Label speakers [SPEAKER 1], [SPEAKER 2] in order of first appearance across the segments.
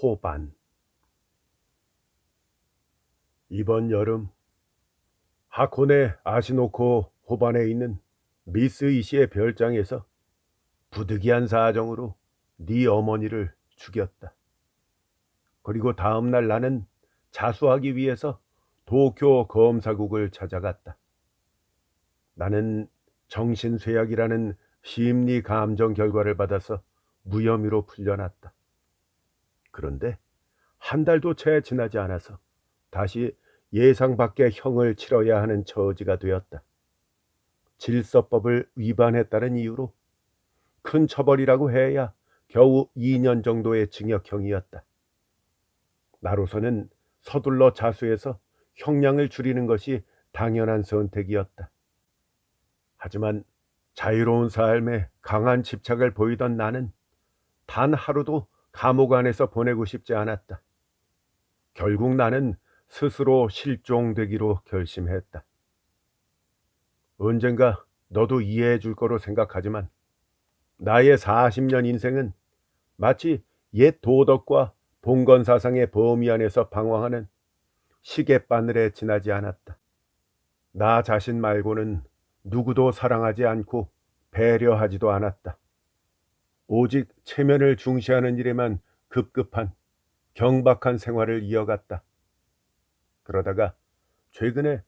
[SPEAKER 1] 호반. 이번 여름 하코네 아시노코 호반에 있는 미스 이시의 별장에서 부득이한 사정으로 네 어머니를 죽였다. 그리고 다음 날 나는 자수하기 위해서 도쿄 검사국을 찾아갔다. 나는 정신쇠약이라는 심리 감정 결과를 받아서 무혐의로 풀려났다. 그런데 한 달도 채 지나지 않아서 다시 예상 밖의 형을 치러야 하는 처지가 되었다. 질서법을 위반했다는 이유로 큰 처벌이라고 해야 겨우 2년 정도의 징역형이었다. 나로서는 서둘러 자수해서 형량을 줄이는 것이 당연한 선택이었다. 하지만 자유로운 삶에 강한 집착을 보이던 나는 단 하루도 감옥 안에서 보내고 싶지 않았다. 결국 나는 스스로 실종되기로 결심했다. 언젠가 너도 이해해 줄 거로 생각하지만 나의 40년 인생은 마치 옛 도덕과 봉건 사상의 범위 안에서 방황하는 시계바늘에 지나지 않았다. 나 자신 말고는 누구도 사랑하지 않고 배려하지도 않았다. 오직 체면을 중시하는 일에만 급급한 경박한 생활을 이어갔다. 그러다가 최근에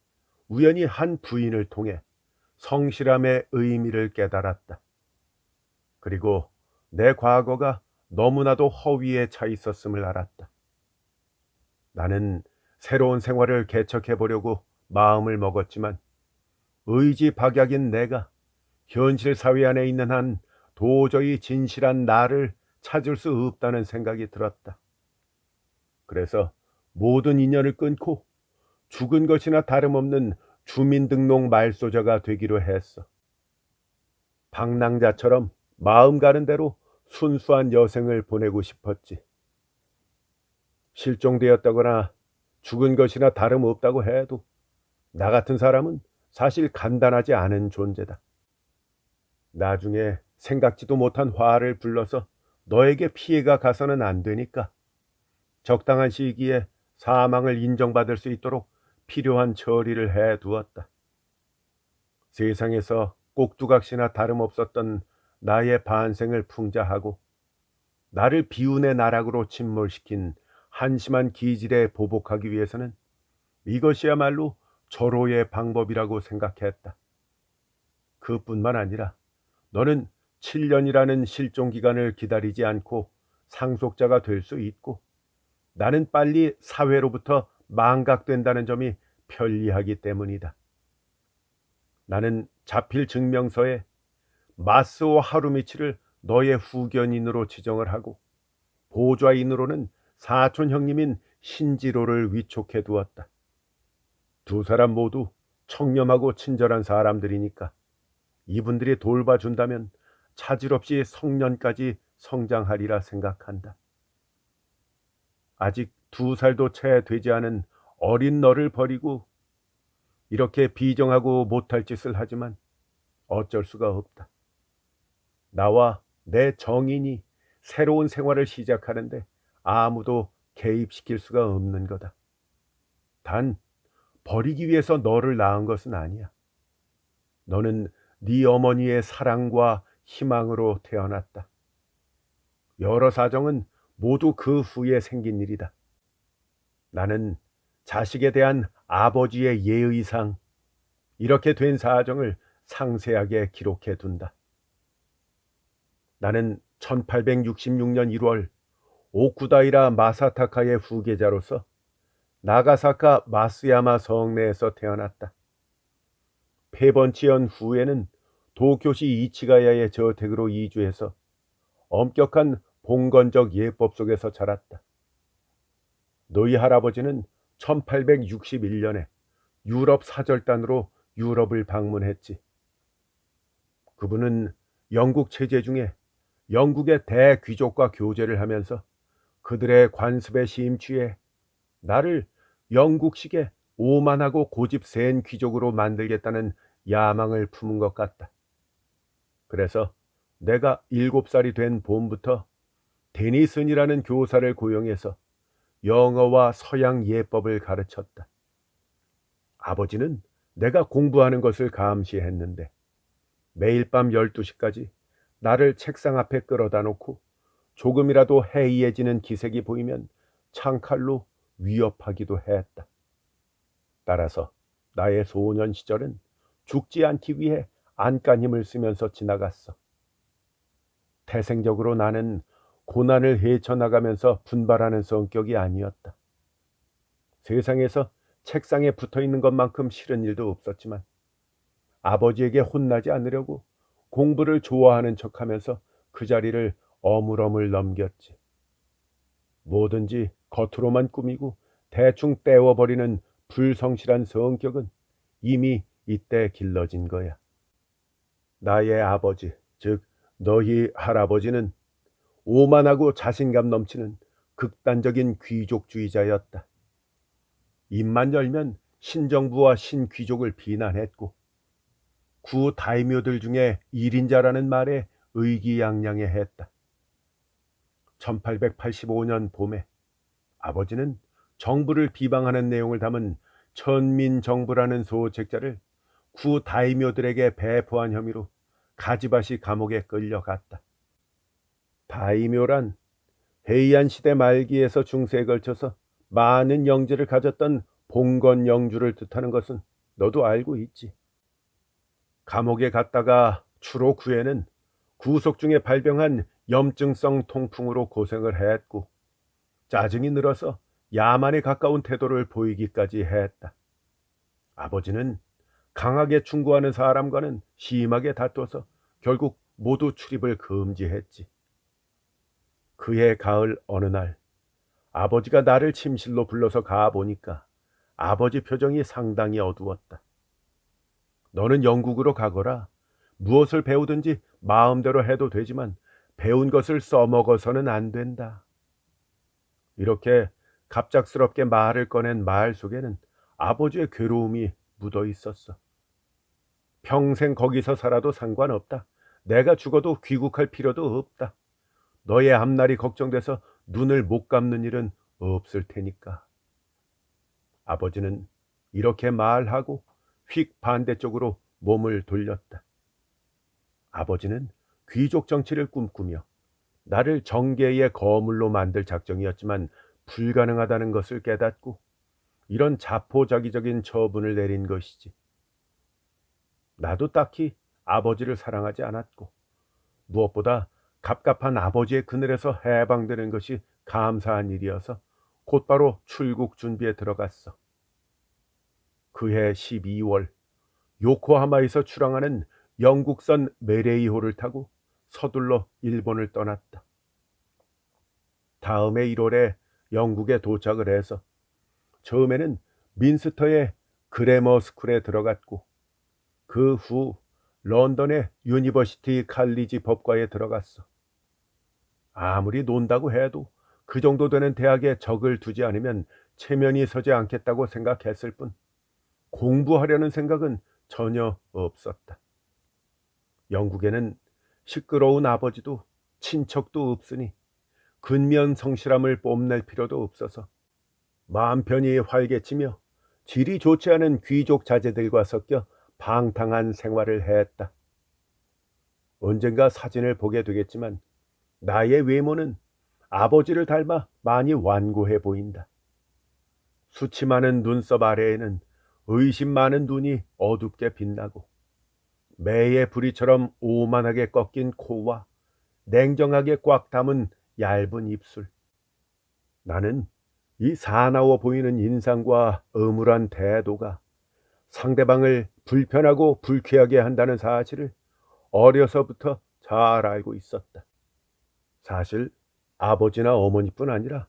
[SPEAKER 1] 우연히 한 부인을 통해 성실함의 의미를 깨달았다. 그리고 내 과거가 너무나도 허위에 차 있었음을 알았다. 나는 새로운 생활을 개척해 보려고 마음을 먹었지만 의지박약인 내가 현실 사회 안에 있는 한 도저히 진실한 나를 찾을 수 없다는 생각이 들었다. 그래서 모든 인연을 끊고 죽은 것이나 다름없는 주민등록 말소자가 되기로 했어. 방랑자처럼 마음 가는 대로 순수한 여생을 보내고 싶었지. 실종되었다거나 죽은 것이나 다름없다고 해도 나 같은 사람은 사실 간단하지 않은 존재다. 나중에 생각지도 못한 화를 불러서 너에게 피해가 가서는 안 되니까 적당한 시기에 사망을 인정받을 수 있도록 필요한 처리를 해두었다. 세상에서 꼭두각시나 다름없었던 나의 반생을 풍자하고 나를 비운의 나락으로 침몰시킨 한심한 기질에 보복하기 위해서는 이것이야말로 절호의 방법이라고 생각했다. 그뿐만 아니라 너는 7년이라는 실종 기간을 기다리지 않고 상속자가 될 수 있고 나는 빨리 사회로부터 망각된다는 점이 편리하기 때문이다. 나는 자필 증명서에 마스오 하루미치를 너의 후견인으로 지정을 하고 보좌인으로는 사촌 형님인 신지로를 위촉해 두었다. 두 사람 모두 청렴하고 친절한 사람들이니까 이분들이 돌봐준다면 차질 없이 성년까지 성장하리라 생각한다. 아직 2살도 채 되지 않은 어린 너를 버리고 이렇게 비정하고 못할 짓을 하지만 어쩔 수가 없다. 나와 내 정인이 새로운 생활을 시작하는데 아무도 개입시킬 수가 없는 거다. 단 버리기 위해서 너를 낳은 것은 아니야. 너는 네 어머니의 사랑과 희망으로 태어났다. 여러 사정은 모두 그 후에 생긴 일이다. 나는 자식에 대한 아버지의 예의상 이렇게 된 사정을 상세하게 기록해 둔다. 나는 1866년 1월 오쿠다이라 마사타카의 후계자로서 나가사카 마스야마 성내에서 태어났다. 폐번치연 후에는 도쿄시 이치가야의 저택으로 이주해서 엄격한 봉건적 예법 속에서 자랐다. 너희 할아버지는 1861년에 유럽 사절단으로 유럽을 방문했지. 그분은 영국 체제 중에 영국의 대귀족과 교제를 하면서 그들의 관습에 심취해 나를 영국식의 오만하고 고집 센 귀족으로 만들겠다는 야망을 품은 것 같다. 그래서 내가 7살이 된 봄부터 데니슨이라는 교사를 고용해서 영어와 서양 예법을 가르쳤다. 아버지는 내가 공부하는 것을 감시했는데 매일 밤 12시까지 나를 책상 앞에 끌어다 놓고 조금이라도 해이해지는 기색이 보이면 창칼로 위협하기도 했다. 따라서 나의 소년 시절은 죽지 않기 위해 안간힘을 쓰면서 지나갔어. 태생적으로 나는 고난을 헤쳐나가면서 분발하는 성격이 아니었다. 세상에서 책상에 붙어 있는 것만큼 싫은 일도 없었지만 아버지에게 혼나지 않으려고 공부를 좋아하는 척하면서 그 자리를 어물어물 넘겼지. 뭐든지 겉으로만 꾸미고 대충 때워버리는 불성실한 성격은 이미 이때 길러진 거야. 나의 아버지, 즉 너희 할아버지는 오만하고 자신감 넘치는 극단적인 귀족주의자였다. 입만 열면 신정부와 신귀족을 비난했고 구 다이묘들 중에 1인자라는 말에 의기양양해했다. 1885년 봄에 아버지는 정부를 비방하는 내용을 담은 천민정부라는 소책자를 구 다이묘들에게 배포한 혐의로 가지바시 감옥에 끌려갔다. 다이묘란 해이안 시대 말기에서 중세에 걸쳐서 많은 영지를 가졌던 봉건 영주를 뜻하는 것은 너도 알고 있지. 감옥에 갔다가 추록 후에는 구속 중에 발병한 염증성 통풍으로 고생을 했고 짜증이 늘어서 야만에 가까운 태도를 보이기까지 했다. 아버지는 강하게 충고하는 사람과는 심하게 다퉈서 결국 모두 출입을 금지했지. 그해 가을 어느 날 아버지가 나를 침실로 불러서 가보니까 아버지 표정이 상당히 어두웠다. 너는 영국으로 가거라. 무엇을 배우든지 마음대로 해도 되지만 배운 것을 써먹어서는 안 된다. 이렇게 갑작스럽게 말을 꺼낸 말 속에는 아버지의 괴로움이 묻어 있었어. 평생 거기서 살아도 상관없다. 내가 죽어도 귀국할 필요도 없다. 너의 앞날이 걱정돼서 눈을 못 감는 일은 없을 테니까. 아버지는 이렇게 말하고 휙 반대쪽으로 몸을 돌렸다. 아버지는 귀족 정치를 꿈꾸며 나를 정계의 거물로 만들 작정이었지만 불가능하다는 것을 깨닫고 이런 자포자기적인 처분을 내린 것이지. 나도 딱히 아버지를 사랑하지 않았고 무엇보다 갑갑한 아버지의 그늘에서 해방되는 것이 감사한 일이어서 곧바로 출국 준비에 들어갔어. 그해 12월 요코하마에서 출항하는 영국선 메레이호를 타고 서둘러 일본을 떠났다. 다음해 1월에 영국에 도착을 해서 처음에는 민스터의 그래머 스쿨에 들어갔고 그 후 런던의 유니버시티 칼리지 법과에 들어갔어. 아무리 논다고 해도 그 정도 되는 대학에 적을 두지 않으면 체면이 서지 않겠다고 생각했을 뿐 공부하려는 생각은 전혀 없었다. 영국에는 시끄러운 아버지도 친척도 없으니 근면 성실함을 뽐낼 필요도 없어서 마음 편히 활개치며 질이 좋지 않은 귀족 자제들과 섞여 방탕한 생활을 했다. 언젠가 사진을 보게 되겠지만 나의 외모는 아버지를 닮아 많이 완고해 보인다. 수치 많은 눈썹 아래에는 의심 많은 눈이 어둡게 빛나고 매의 부리처럼 오만하게 꺾인 코와 냉정하게 꽉 담은 얇은 입술. 나는 이 사나워 보이는 인상과 음울한 태도가 상대방을 불편하고 불쾌하게 한다는 사실을 어려서부터 잘 알고 있었다. 사실 아버지나 어머니뿐 아니라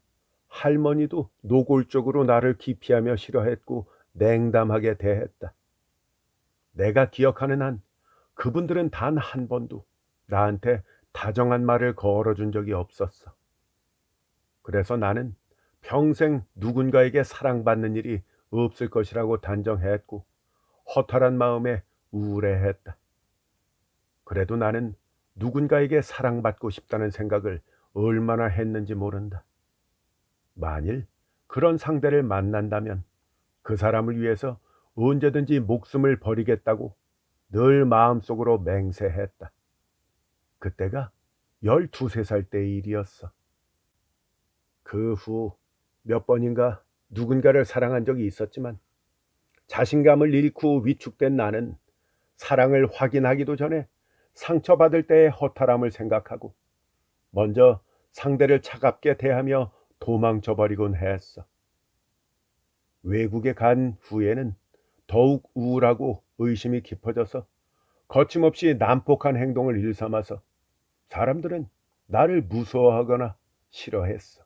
[SPEAKER 1] 할머니도 노골적으로 나를 기피하며 싫어했고 냉담하게 대했다. 내가 기억하는 한 그분들은 단 한 번도 나한테 다정한 말을 걸어준 적이 없었어. 그래서 나는 평생 누군가에게 사랑받는 일이 없을 것이라고 단정했고 허탈한 마음에 우울해했다. 그래도 나는 누군가에게 사랑받고 싶다는 생각을 얼마나 했는지 모른다. 만일 그런 상대를 만난다면 그 사람을 위해서 언제든지 목숨을 버리겠다고 늘 마음속으로 맹세했다. 그때가 12, 3살 때의 일이었어. 그 후 몇 번인가 누군가를 사랑한 적이 있었지만 자신감을 잃고 위축된 나는 사랑을 확인하기도 전에 상처받을 때의 허탈함을 생각하고 먼저 상대를 차갑게 대하며 도망쳐버리곤 했어. 외국에 간 후에는 더욱 우울하고 의심이 깊어져서 거침없이 난폭한 행동을 일삼아서 사람들은 나를 무서워하거나 싫어했어.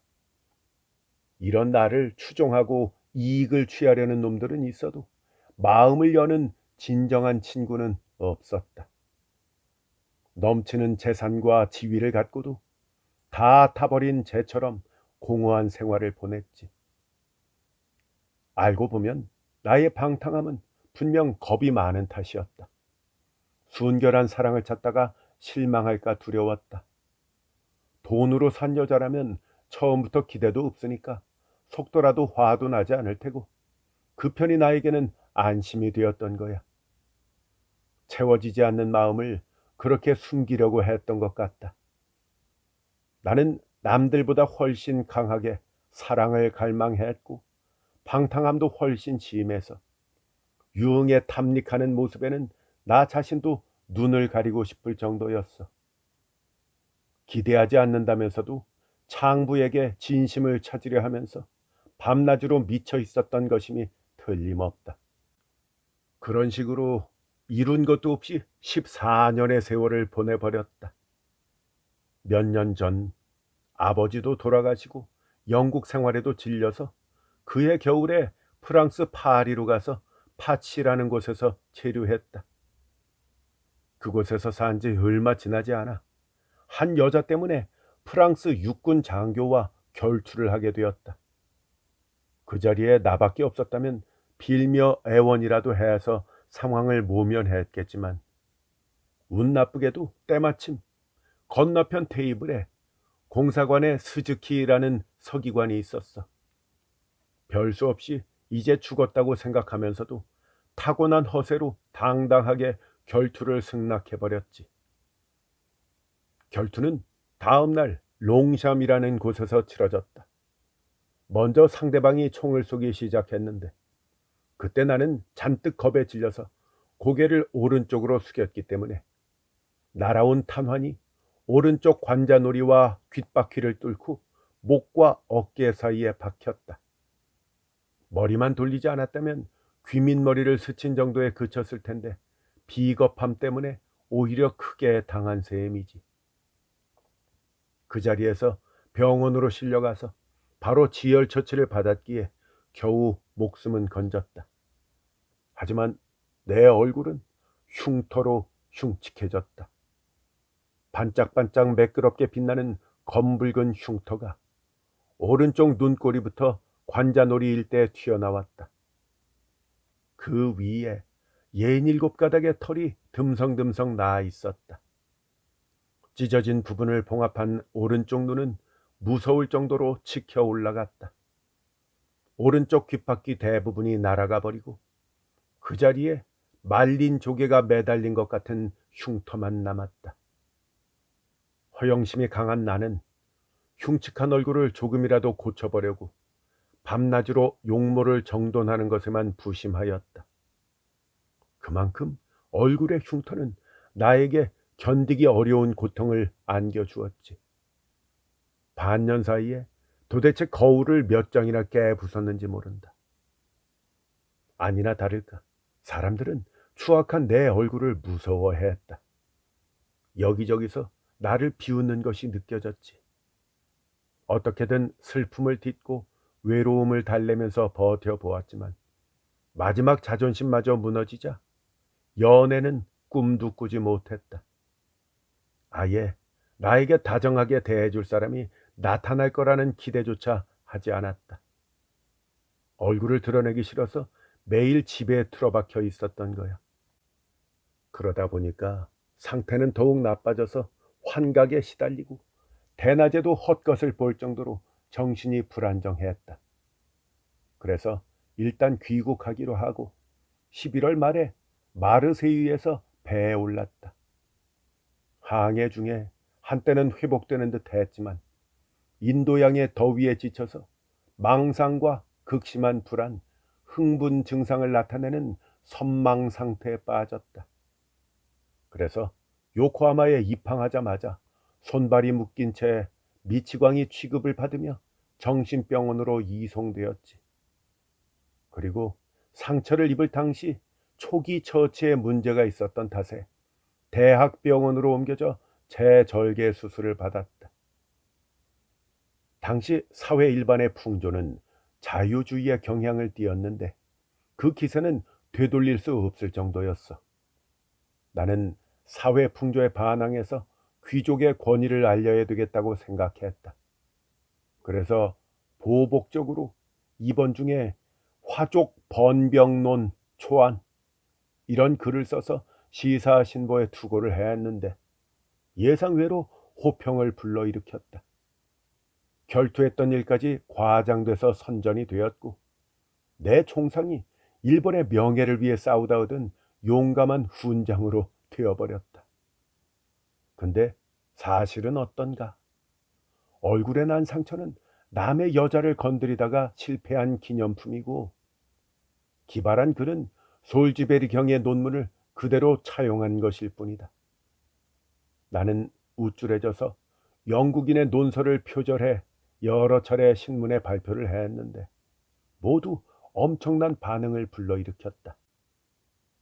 [SPEAKER 1] 이런 나를 추종하고 이익을 취하려는 놈들은 있어도 마음을 여는 진정한 친구는 없었다. 넘치는 재산과 지위를 갖고도 다 타버린 재처럼 공허한 생활을 보냈지. 알고 보면 나의 방탕함은 분명 겁이 많은 탓이었다. 순결한 사랑을 찾다가 실망할까 두려웠다. 돈으로 산 여자라면 처음부터 기대도 없으니까 속도라도 화도 나지 않을 테고 그 편이 나에게는 안심이 되었던 거야. 채워지지 않는 마음을 그렇게 숨기려고 했던 것 같다. 나는 남들보다 훨씬 강하게 사랑을 갈망했고 방탕함도 훨씬 심해서 유흥에 탐닉하는 모습에는 나 자신도 눈을 가리고 싶을 정도였어. 기대하지 않는다면서도 창부에게 진심을 찾으려 하면서 밤낮으로 미쳐 있었던 것임이 틀림없다. 그런 식으로 이룬 것도 없이 14년의 세월을 보내버렸다. 몇 년 전 아버지도 돌아가시고 영국 생활에도 질려서 그해 겨울에 프랑스 파리로 가서 파치라는 곳에서 체류했다. 그곳에서 산 지 얼마 지나지 않아 한 여자 때문에 프랑스 육군 장교와 결투를 하게 되었다. 그 자리에 나밖에 없었다면 빌며 애원이라도 해서 상황을 모면했겠지만 운 나쁘게도 때마침 건너편 테이블에 공사관에 스즈키라는 서기관이 있었어. 별 수 없이 이제 죽었다고 생각하면서도 타고난 허세로 당당하게 결투를 승낙해버렸지. 결투는 다음 날 롱샴이라는 곳에서 치러졌다. 먼저 상대방이 총을 쏘기 시작했는데 그때 나는 잔뜩 겁에 질려서 고개를 오른쪽으로 숙였기 때문에 날아온 탄환이 오른쪽 관자놀이와 귓바퀴를 뚫고 목과 어깨 사이에 박혔다. 머리만 돌리지 않았다면 귀밑머리를 스친 정도에 그쳤을 텐데 비겁함 때문에 오히려 크게 당한 셈이지. 그 자리에서 병원으로 실려가서 바로 지혈처치를 받았기에 겨우 목숨은 건졌다. 하지만 내 얼굴은 흉터로 흉측해졌다. 반짝반짝 매끄럽게 빛나는 검붉은 흉터가 오른쪽 눈꼬리부터 관자놀이 일대 튀어나왔다. 그 위에 67가닥의 털이 듬성듬성 나아 있었다. 찢어진 부분을 봉합한 오른쪽 눈은 무서울 정도로 치켜 올라갔다. 오른쪽 귓바퀴 대부분이 날아가 버리고 그 자리에 말린 조개가 매달린 것 같은 흉터만 남았다. 허영심이 강한 나는 흉측한 얼굴을 조금이라도 고쳐보려고 밤낮으로 용모를 정돈하는 것에만 부심하였다. 그만큼 얼굴의 흉터는 나에게 견디기 어려운 고통을 안겨주었지. 반년 사이에 도대체 거울을 몇 장이나 깨부쉈는지 모른다. 아니나 다를까 사람들은 추악한 내 얼굴을 무서워했다. 여기저기서 나를 비웃는 것이 느껴졌지. 어떻게든 슬픔을 딛고 외로움을 달래면서 버텨보았지만 마지막 자존심마저 무너지자 연애는 꿈도 꾸지 못했다. 아예 나에게 다정하게 대해줄 사람이 나타날 거라는 기대조차 하지 않았다. 얼굴을 드러내기 싫어서 매일 집에 틀어박혀 있었던 거야. 그러다 보니까 상태는 더욱 나빠져서 환각에 시달리고 대낮에도 헛것을 볼 정도로 정신이 불안정했다. 그래서 일단 귀국하기로 하고 11월 말에 마르세유에서 배에 올랐다. 항해 중에 한때는 회복되는 듯 했지만 인도양의 더위에 지쳐서 망상과 극심한 불안, 흥분 증상을 나타내는 선망 상태에 빠졌다. 그래서 요코하마에 입항하자마자 손발이 묶인 채 미치광이 취급을 받으며 정신병원으로 이송되었지. 그리고 상처를 입을 당시 초기 처치에 문제가 있었던 탓에 대학병원으로 옮겨져 재절개 수술을 받았다. 당시 사회 일반의 풍조는 자유주의의 경향을 띠었는데 그 기세는 되돌릴 수 없을 정도였어. 나는 사회 풍조에 반항해서 귀족의 권위를 알려야 되겠다고 생각했다. 그래서 보복적으로 입원 중에 화족 번병론 초안 이런 글을 써서 시사신보에 투고를 했는데 예상외로 호평을 불러일으켰다. 결투했던 일까지 과장돼서 선전이 되었고 내 총상이 일본의 명예를 위해 싸우다 얻은 용감한 훈장으로 되어버렸다. 근데 사실은 어떤가? 얼굴에 난 상처는 남의 여자를 건드리다가 실패한 기념품이고 기발한 글은 솔지베리 경의 논문을 그대로 차용한 것일 뿐이다. 나는 우쭐해져서 영국인의 논설을 표절해 여러 차례 신문에 발표를 했는데 모두 엄청난 반응을 불러일으켰다.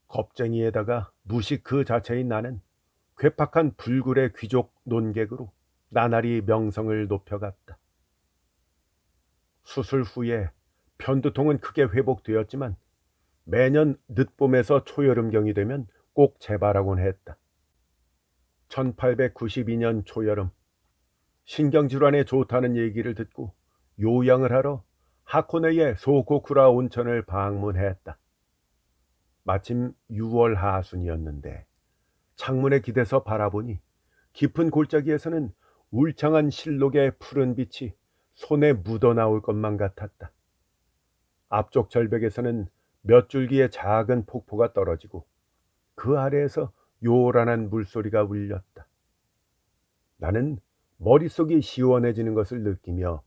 [SPEAKER 1] 겁쟁이에다가 무식 그 자체인 나는 괴팍한 불굴의 귀족 논객으로 나날이 명성을 높여갔다. 수술 후에 편두통은 크게 회복되었지만 매년 늦봄에서 초여름경이 되면 꼭 재발하곤 했다. 1892년 초여름 신경질환에 좋다는 얘기를 듣고 요양을 하러 하코네의 소코쿠라 온천을 방문했다. 마침 6월 하순이었는데 창문에 기대서 바라보니 깊은 골짜기에서는 울창한 실록의 푸른 빛이 손에 묻어나올 것만 같았다. 앞쪽 절벽에서는 몇 줄기의 작은 폭포가 떨어지고 그 아래에서 요란한 물소리가 울렸다. 나는 머릿속이 시원해지는 것을 느끼며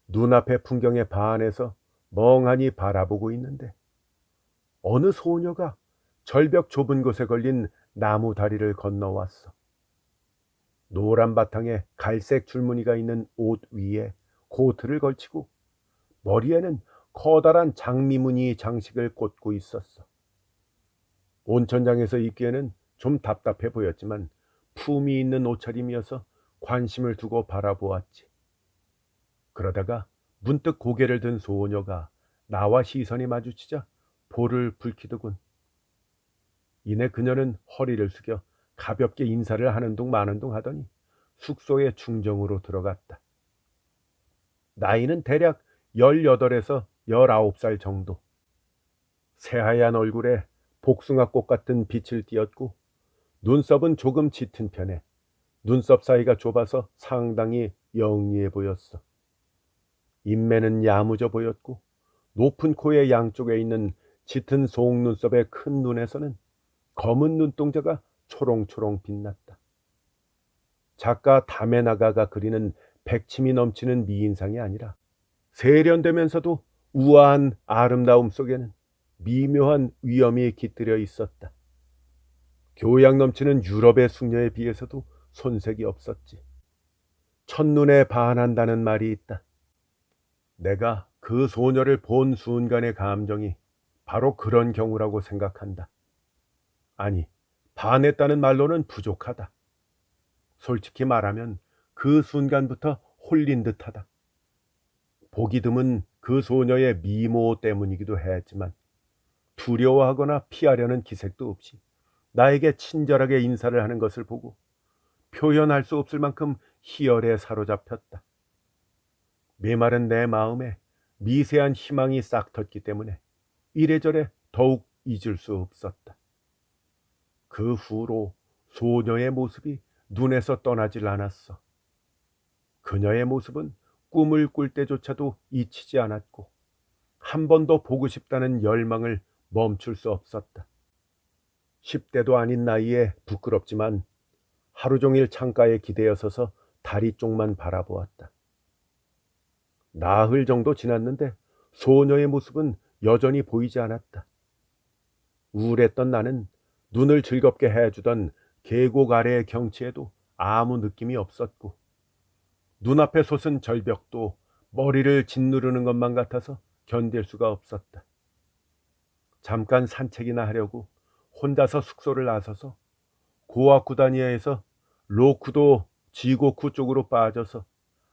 [SPEAKER 1] 눈앞의 풍경에 반해서 멍하니 바라보고 있는데 어느 소녀가 절벽 좁은 곳에 걸린 나무 다리를 건너왔어. 노란 바탕에 갈색 줄무늬가 있는 옷 위에 코트를 걸치고 머리에는 커다란 장미무늬 장식을 꽂고 있었어. 온천장에서 입기에는 좀 답답해 보였지만 품이 있는 옷차림이어서 관심을 두고 바라보았지. 그러다가 문득 고개를 든 소녀가 나와 시선이 마주치자 볼을 붉히더군. 이내 그녀는 허리를 숙여 가볍게 인사를 하는 둥 마는 둥 하더니 숙소의 중정으로 들어갔다. 나이는 대략 18에서 19살 정도. 새하얀 얼굴에 복숭아꽃 같은 빛을 띠었고 눈썹은 조금 짙은 편에 눈썹 사이가 좁아서 상당히 영리해 보였어. 인매는 야무져 보였고 높은 코의 양쪽에 있는 짙은 속눈썹의 큰 눈에서는 검은 눈동자가 초롱초롱 빛났다. 작가 다메나가가 그리는 백침이 넘치는 미인상이 아니라 세련되면서도 우아한 아름다움 속에는 미묘한 위엄이 깃들여 있었다. 교양 넘치는 유럽의 숙녀에 비해서도 손색이 없었지. 첫눈에 반한다는 말이 있다. 내가 그 소녀를 본 순간의 감정이 바로 그런 경우라고 생각한다. 아니, 반했다는 말로는 부족하다. 솔직히 말하면 그 순간부터 홀린 듯하다. 보기 드문 그 소녀의 미모 때문이기도 했지만 두려워하거나 피하려는 기색도 없이 나에게 친절하게 인사를 하는 것을 보고 표현할 수 없을 만큼 희열에 사로잡혔다. 메마른 내 마음에 미세한 희망이 싹텄기 때문에 이래저래 더욱 잊을 수 없었다. 그 후로 소녀의 모습이 눈에서 떠나질 않았어. 그녀의 모습은 꿈을 꿀 때조차도 잊히지 않았고 한 번 더 보고 싶다는 열망을 멈출 수 없었다. 10대도 아닌 나이에 부끄럽지만 하루 종일 창가에 기대어 서서 다리 쪽만 바라보았다. 나흘 정도 지났는데 소녀의 모습은 여전히 보이지 않았다. 우울했던 나는 눈을 즐겁게 해주던 계곡 아래의 경치에도 아무 느낌이 없었고 눈앞에 솟은 절벽도 머리를 짓누르는 것만 같아서 견딜 수가 없었다. 잠깐 산책이나 하려고 혼자서 숙소를 나서서 고아쿠다니아에서 로쿠도 지고쿠 쪽으로 빠져서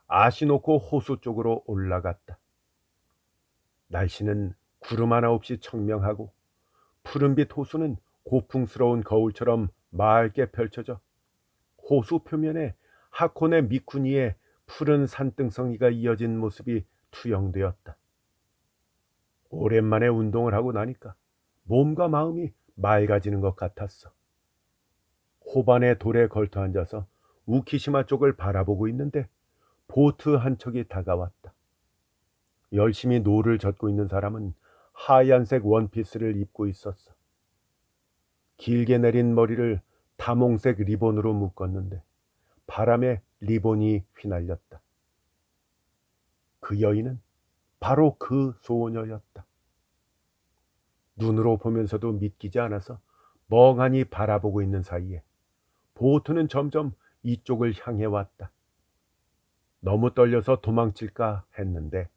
[SPEAKER 1] 아시노코 호수 쪽으로 올라갔다. 날씨는 구름 하나 없이 청명하고 푸른빛 호수는 고풍스러운 거울처럼 맑게 펼쳐져 호수 표면에 하코네 미쿠니의 푸른 산등성이가 이어진 모습이 투영되었다. 오랜만에 운동을 하고 나니까 몸과 마음이 맑아지는 것 같았어. 호반의 돌에 걸터 앉아서 우키시마 쪽을 바라보고 있는데 보트 한 척이 다가왔다. 열심히 노를 젓고 있는 사람은 하얀색 원피스를 입고 있었어. 길게 내린 머리를 다몽색 리본으로 묶었는데 바람에 리본이 휘날렸다. 그 여인은 바로 그 소녀였다. 눈으로 보면서도 믿기지 않아서 멍하니 바라보고 있는 사이에 보트는 점점 이쪽을 향해 왔다. 너무 떨려서 도망칠까 했는데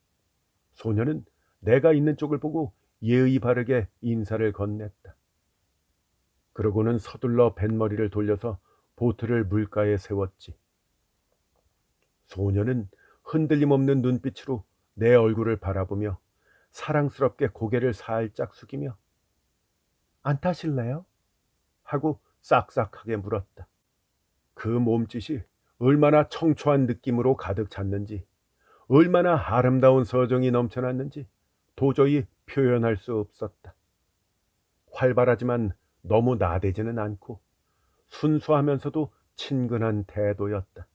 [SPEAKER 1] 소녀는 내가 있는 쪽을 보고 예의 바르게 인사를 건넸다. 그러고는 서둘러 뱃머리를 돌려서 보트를 물가에 세웠지. 소녀는 흔들림 없는 눈빛으로 내 얼굴을 바라보며 사랑스럽게 고개를 살짝 숙이며 안 타실래요? 하고 싹싹하게 물었다. 그 몸짓이 얼마나 청초한 느낌으로 가득 찼는지, 얼마나 아름다운 서정이 넘쳐났는지 도저히 표현할 수 없었다. 활발하지만 너무 나대지는 않고 순수하면서도 친근한 태도였다.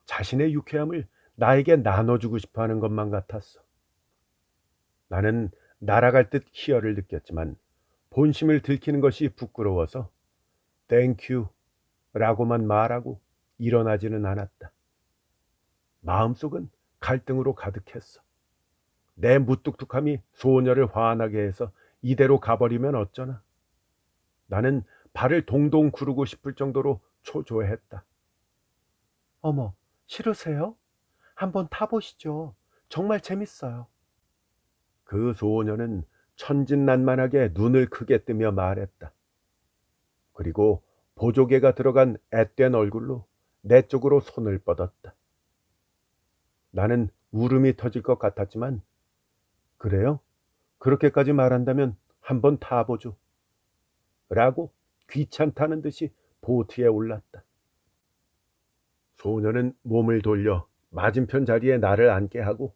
[SPEAKER 1] 자신의 유쾌함을 나에게 나눠주고 싶어 하는 것만 같았어. 나는 날아갈 듯 희열을 느꼈지만 본심을 들키는 것이 부끄러워서 땡큐 라고만 말하고 일어나지는 않았다. 마음속은 갈등으로 가득했어. 내 무뚝뚝함이 소녀를 화나게 해서 이대로 가버리면 어쩌나. 나는 발을 동동 구르고 싶을 정도로 초조했다. 어머, 싫으세요? 한번 타보시죠. 정말 재밌어요. 그 소녀는 천진난만하게 눈을 크게 뜨며 말했다. 그리고 보조개가 들어간 앳된 얼굴로 내 쪽으로 손을 뻗었다. 나는 울음이 터질 것 같았지만 그래요? 그렇게까지 말한다면 한번 타보죠. 라고 귀찮다는 듯이 보트에 올랐다. 소녀는 몸을 돌려 맞은편 자리에 나를 앉게 하고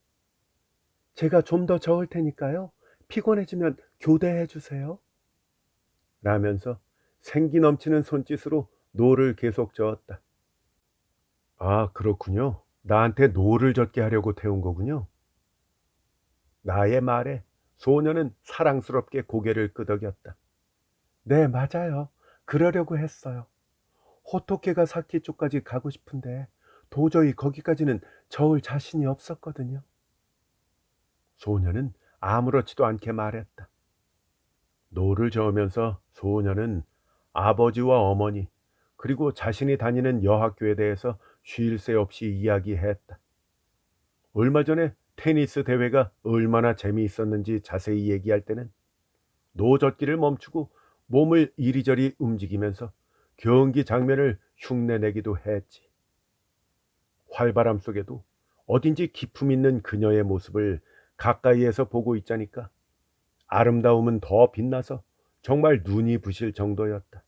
[SPEAKER 1] 제가 좀 더 저을 테니까요. 피곤해지면 교대해 주세요. 라면서 생기 넘치는 손짓으로 노를 계속 저었다. 아, 그렇군요. 나한테 노를 젓게 하려고 태운 거군요. 나의 말에 소녀는 사랑스럽게 고개를 끄덕였다. 네, 맞아요. 그러려고 했어요. 호토케가 사키 쪽까지 가고 싶은데 도저히 거기까지는 저을 자신이 없었거든요. 소녀는 아무렇지도 않게 말했다. 노를 저으면서 소녀는 아버지와 어머니 그리고 자신이 다니는 여학교에 대해서 쉴 새 없이 이야기했다. 얼마 전에 테니스 대회가 얼마나 재미있었는지 자세히 얘기할 때는 노젓기를 멈추고 몸을 이리저리 움직이면서 경기 장면을 흉내내기도 했지. 활발함 속에도 어딘지 기품 있는 그녀의 모습을 가까이에서 보고 있자니까 아름다움은 더 빛나서 정말 눈이 부실 정도였다.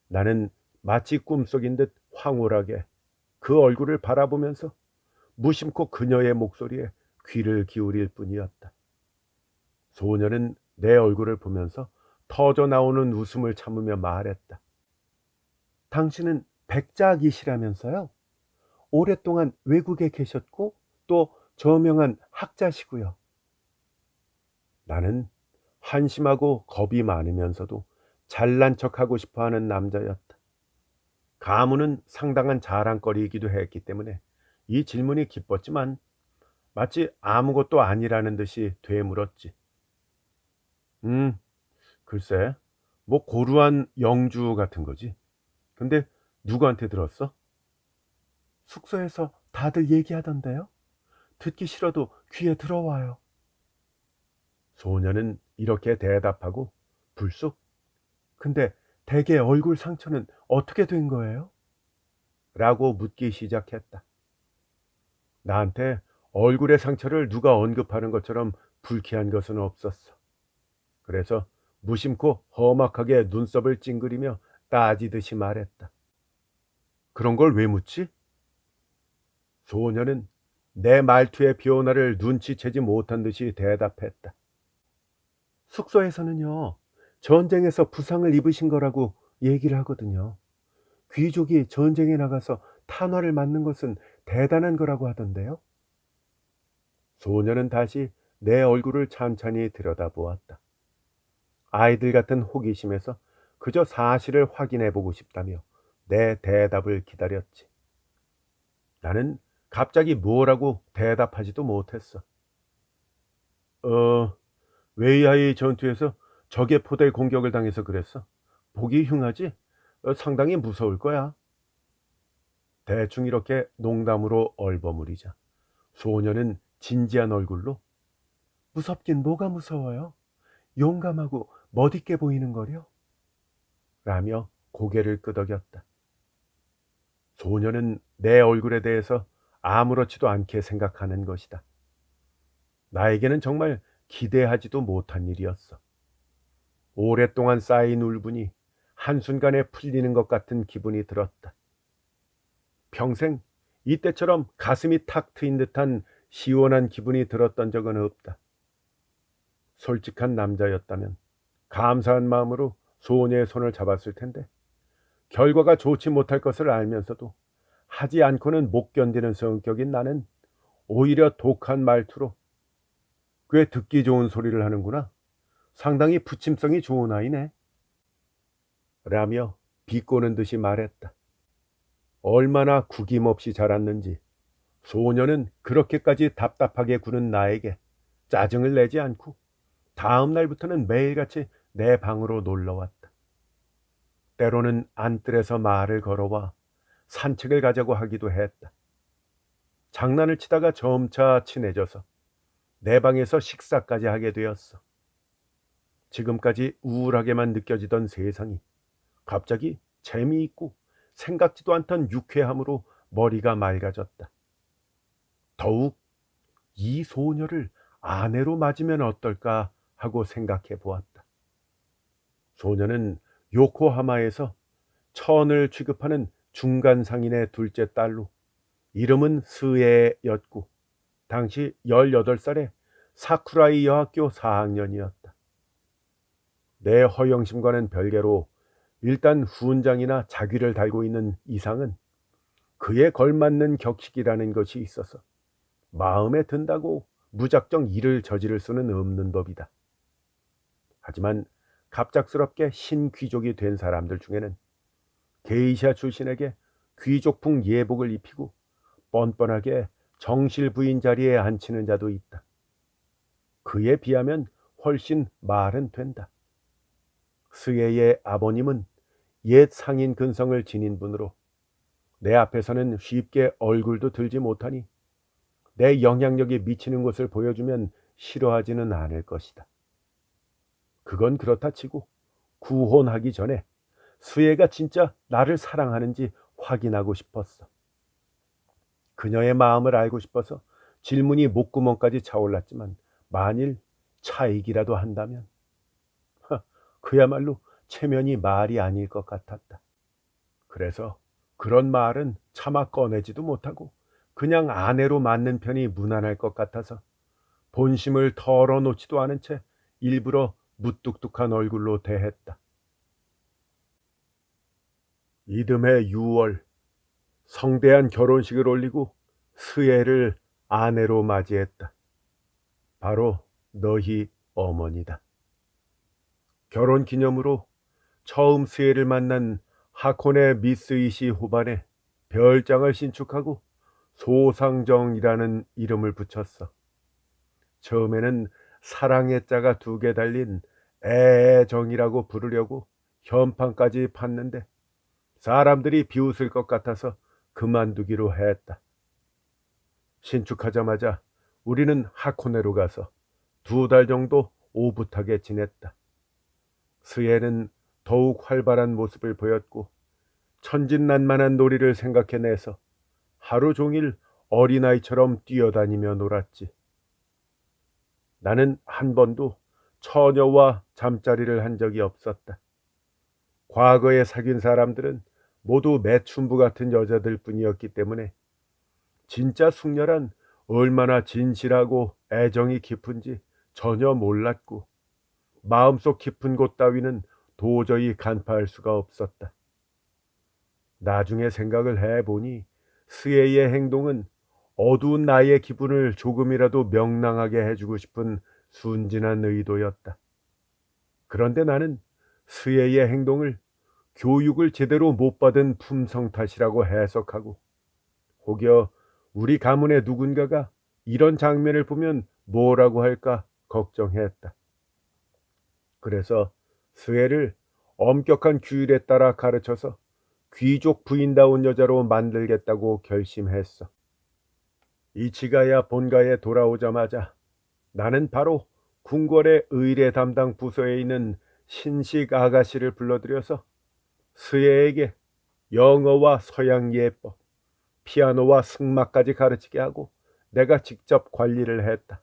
[SPEAKER 1] 나는 마치 꿈속인 듯 황홀하게 그 얼굴을 바라보면서 무심코 그녀의 목소리에 귀를 기울일 뿐이었다. 소녀는 내 얼굴을 보면서 터져 나오는 웃음을 참으며 말했다. 당신은 백작이시라면서요? 오랫동안 외국에 계셨고 또 저명한 학자시고요. 나는 한심하고 겁이 많으면서도 잘난 척하고 싶어 하는 남자였다. 가문은 상당한 자랑거리이기도 했기 때문에 이 질문이 기뻤지만 마치 아무것도 아니라는 듯이 되물었지. 음, 글쎄, 뭐 고루한 영주 같은 거지. 근데 누구한테 들었어? 숙소에서 다들 얘기하던데요. 듣기 싫어도 귀에 들어와요. 소녀는 이렇게 대답하고 불쑥, 근데 대개 얼굴 상처는 어떻게 된 거예요? 라고 묻기 시작했다. 나한테 얼굴의 상처를 누가 언급하는 것처럼 불쾌한 것은 없었어. 그래서 무심코 험악하게 눈썹을 찡그리며 따지듯이 말했다. 그런 걸 왜 묻지? 소녀는 내 말투의 변화를 눈치채지 못한 듯이 대답했다. 숙소에서는요, 전쟁에서 부상을 입으신 거라고 얘기를 하거든요. 귀족이 전쟁에 나가서 탄화를 맞는 것은 대단한 거라고 하던데요. 소녀는 다시 내 얼굴을 찬찬히 들여다보았다. 아이들 같은 호기심에서 그저 사실을 확인해 보고 싶다며 내 대답을 기다렸지. 나는 갑자기 뭐라고 대답하지도 못했어. 어, 웨이하이 전투에서 적의 포대 공격을 당해서 그랬어. 보기 흉하지? 상당히 무서울 거야. 대충 이렇게 농담으로 얼버무리자 소녀는 진지한 얼굴로 무섭긴 뭐가 무서워요? 용감하고 멋있게 보이는 거려? 라며 고개를 끄덕였다. 소녀는 내 얼굴에 대해서 아무렇지도 않게 생각하는 것이다. 나에게는 정말 기대하지도 못한 일이었어. 오랫동안 쌓인 울분이 한순간에 풀리는 것 같은 기분이 들었다. 평생 이때처럼 가슴이 탁 트인 듯한 시원한 기분이 들었던 적은 없다. 솔직한 남자였다면 감사한 마음으로 소녀의 손을 잡았을 텐데 결과가 좋지 못할 것을 알면서도 하지 않고는 못 견디는 성격인 나는 오히려 독한 말투로 꽤 듣기 좋은 소리를 하는구나. 상당히 부침성이 좋은 아이네. 라며 비꼬는 듯이 말했다. 얼마나 구김없이 자랐는지 소녀는 그렇게까지 답답하게 구는 나에게 짜증을 내지 않고 다음 날부터는 매일같이 내 방으로 놀러왔다. 때로는 안뜰에서 말을 걸어와 산책을 가자고 하기도 했다. 장난을 치다가 점차 친해져서 내 방에서 식사까지 하게 되었어. 지금까지 우울하게만 느껴지던 세상이 갑자기 재미있고 생각지도 않던 유쾌함으로 머리가 맑아졌다. 더욱 이 소녀를 아내로 맞으면 어떨까 하고 생각해 보았다. 소녀는 요코하마에서 천을 취급하는 중간 상인의 둘째 딸로 이름은 스에였고 당시 18살에 사쿠라이 여학교 4학년이었다. 내 허영심과는 별개로 일단 훈장이나 자귀를 달고 있는 이상은 그에 걸맞는 격식이라는 것이 있어서 마음에 든다고 무작정 일을 저지를 수는 없는 법이다. 하지만 갑작스럽게 신귀족이 된 사람들 중에는 게이샤 출신에게 귀족풍 예복을 입히고 뻔뻔하게 정실 부인 자리에 앉히는 자도 있다. 그에 비하면 훨씬 말은 된다. 스에의 아버님은 옛 상인 근성을 지닌 분으로 내 앞에서는 쉽게 얼굴도 들지 못하니 내 영향력이 미치는 곳을 보여주면 싫어하지는 않을 것이다. 그건 그렇다 치고 구혼하기 전에 수혜가 진짜 나를 사랑하는지 확인하고 싶었어. 그녀의 마음을 알고 싶어서 질문이 목구멍까지 차올랐지만 만일 차이기라도 한다면 그야말로 체면이 말이 아닐 것 같았다. 그래서 그런 말은 차마 꺼내지도 못하고 그냥 아내로 맞는 편이 무난할 것 같아서 본심을 털어놓지도 않은 채 일부러 무뚝뚝한 얼굴로 대했다. 이듬해 6월 성대한 결혼식을 올리고 스에를 아내로 맞이했다. 바로 너희 어머니다. 결혼 기념으로 처음 스에를 만난 하코네 미쓰이시 호반에 별장을 신축하고 소상정이라는 이름을 붙였어. 처음에는 사랑의 자가 2개 달린 애정이라고 부르려고 현판까지 팠는데 사람들이 비웃을 것 같아서 그만두기로 했다. 신축하자마자 우리는 하코네로 가서 2달 정도 오붓하게 지냈다. 스에는 더욱 활발한 모습을 보였고 천진난만한 놀이를 생각해내서 하루 종일 어린아이처럼 뛰어다니며 놀았지. 나는 한 번도 처녀와 잠자리를 한 적이 없었다. 과거에 사귄 사람들은 모두 매춘부 같은 여자들 뿐이었기 때문에 진짜 숙녀란 얼마나 진실하고 애정이 깊은지 전혀 몰랐고 마음속 깊은 곳 따위는 도저히 간파할 수가 없었다. 나중에 생각을 해보니 스에의 행동은 어두운 나의 기분을 조금이라도 명랑하게 해주고 싶은 순진한 의도였다. 그런데 나는 스에의 행동을 교육을 제대로 못 받은 품성 탓이라고 해석하고 혹여 우리 가문의 누군가가 이런 장면을 보면 뭐라고 할까 걱정했다. 그래서 스에를 엄격한 규율에 따라 가르쳐서 귀족 부인다운 여자로 만들겠다고 결심했어. 이치가야 본가에 돌아오자마자 나는 바로 궁궐의 의례 담당 부서에 있는 신식 아가씨를 불러들여서 스에에게 영어와 서양 예법, 피아노와 승마까지 가르치게 하고 내가 직접 관리를 했다.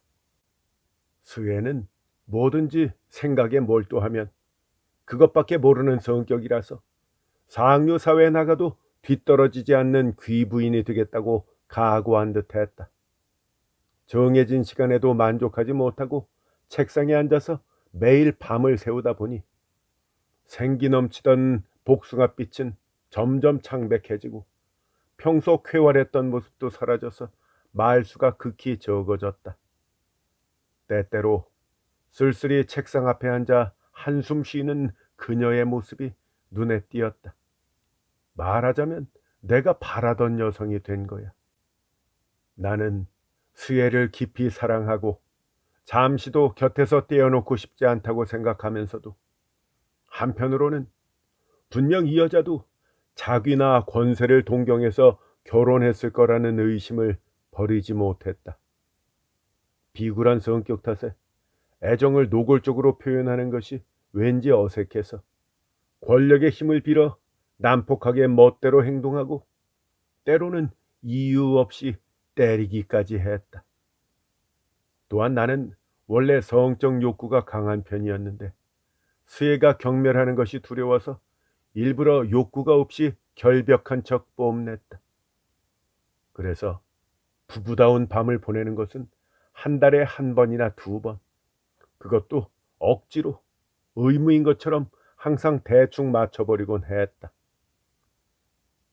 [SPEAKER 1] 스에는 뭐든지 생각에 몰두하면 그것밖에 모르는 성격이라서 상류 사회에 나가도 뒤떨어지지 않는 귀부인이 되겠다고 각오한 듯 했다. 정해진 시간에도 만족하지 못하고 책상에 앉아서 매일 밤을 새우다 보니 생기 넘치던 복숭아빛은 점점 창백해지고 평소 쾌활했던 모습도 사라져서 말수가 극히 적어졌다. 때때로 쓸쓸히 책상 앞에 앉아 한숨 쉬는 그녀의 모습이 눈에 띄었다. 말하자면 내가 바라던 여성이 된 거야. 나는 스에를 깊이 사랑하고 잠시도 곁에서 떼어놓고 싶지 않다고 생각하면서도 한편으로는 분명 이 여자도 자귀나 권세를 동경해서 결혼했을 거라는 의심을 버리지 못했다. 비굴한 성격 탓에 애정을 노골적으로 표현하는 것이 왠지 어색해서 권력의 힘을 빌어 난폭하게 멋대로 행동하고 때로는 이유 없이 때리기까지 했다. 또한 나는 원래 성적 욕구가 강한 편이었는데 스에가 경멸하는 것이 두려워서 일부러 욕구가 없이 결벽한 척 뽐냈다. 그래서 부부다운 밤을 보내는 것은 한 달에 1번이나 2번, 그것도 억지로 의무인 것처럼 항상 대충 맞춰버리곤 했다.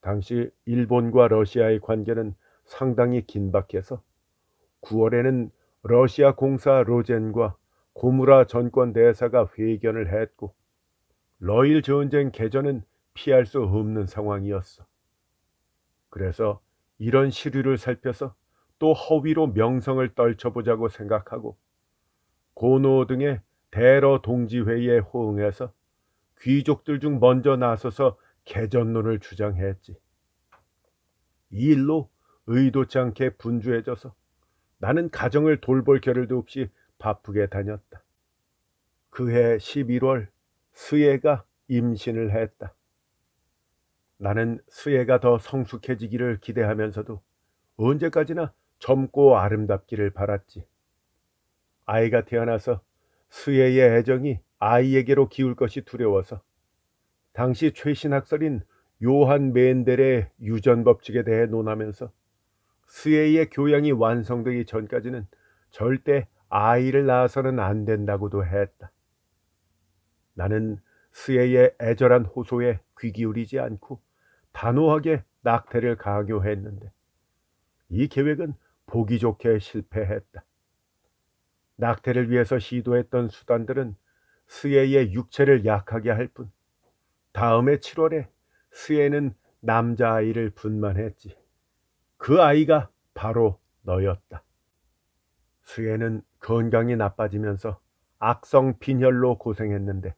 [SPEAKER 1] 당시 일본과 러시아의 관계는 상당히 긴박해서 9월에는 러시아 공사 로젠과 고무라 전권 대사가 회견을 했고 러일 전쟁 개전은 피할 수 없는 상황이었어. 그래서 이런 시류를 살펴서 또 허위로 명성을 떨쳐보자고 생각하고 고노 등의 대러 동지회의에 호응해서 귀족들 중 먼저 나서서 개전론을 주장했지. 이 일로 의도치 않게 분주해져서 나는 가정을 돌볼 겨를도 없이 바쁘게 다녔다. 그해 11월 스에가 임신을 했다. 나는 스에가 더 성숙해지기를 기대하면서도 언제까지나 젊고 아름답기를 바랐지. 아이가 태어나서 스에의 애정이 아이에게로 기울 것이 두려워서 당시 최신 학설인 요한 멘델의 유전 법칙에 대해 논하면서 스에의 교양이 완성되기 전까지는 절대 아이를 낳아서는 안 된다고도 했다. 나는 스에의 애절한 호소에 귀 기울이지 않고 단호하게 낙태를 강요했는데 이 계획은 보기 좋게 실패했다. 낙태를 위해서 시도했던 수단들은 스에의 육체를 약하게 할 뿐, 다음해 7월에 스에는 남자아이를 분만했지. 그 아이가 바로 너였다. 스에는 건강이 나빠지면서 악성 빈혈로 고생했는데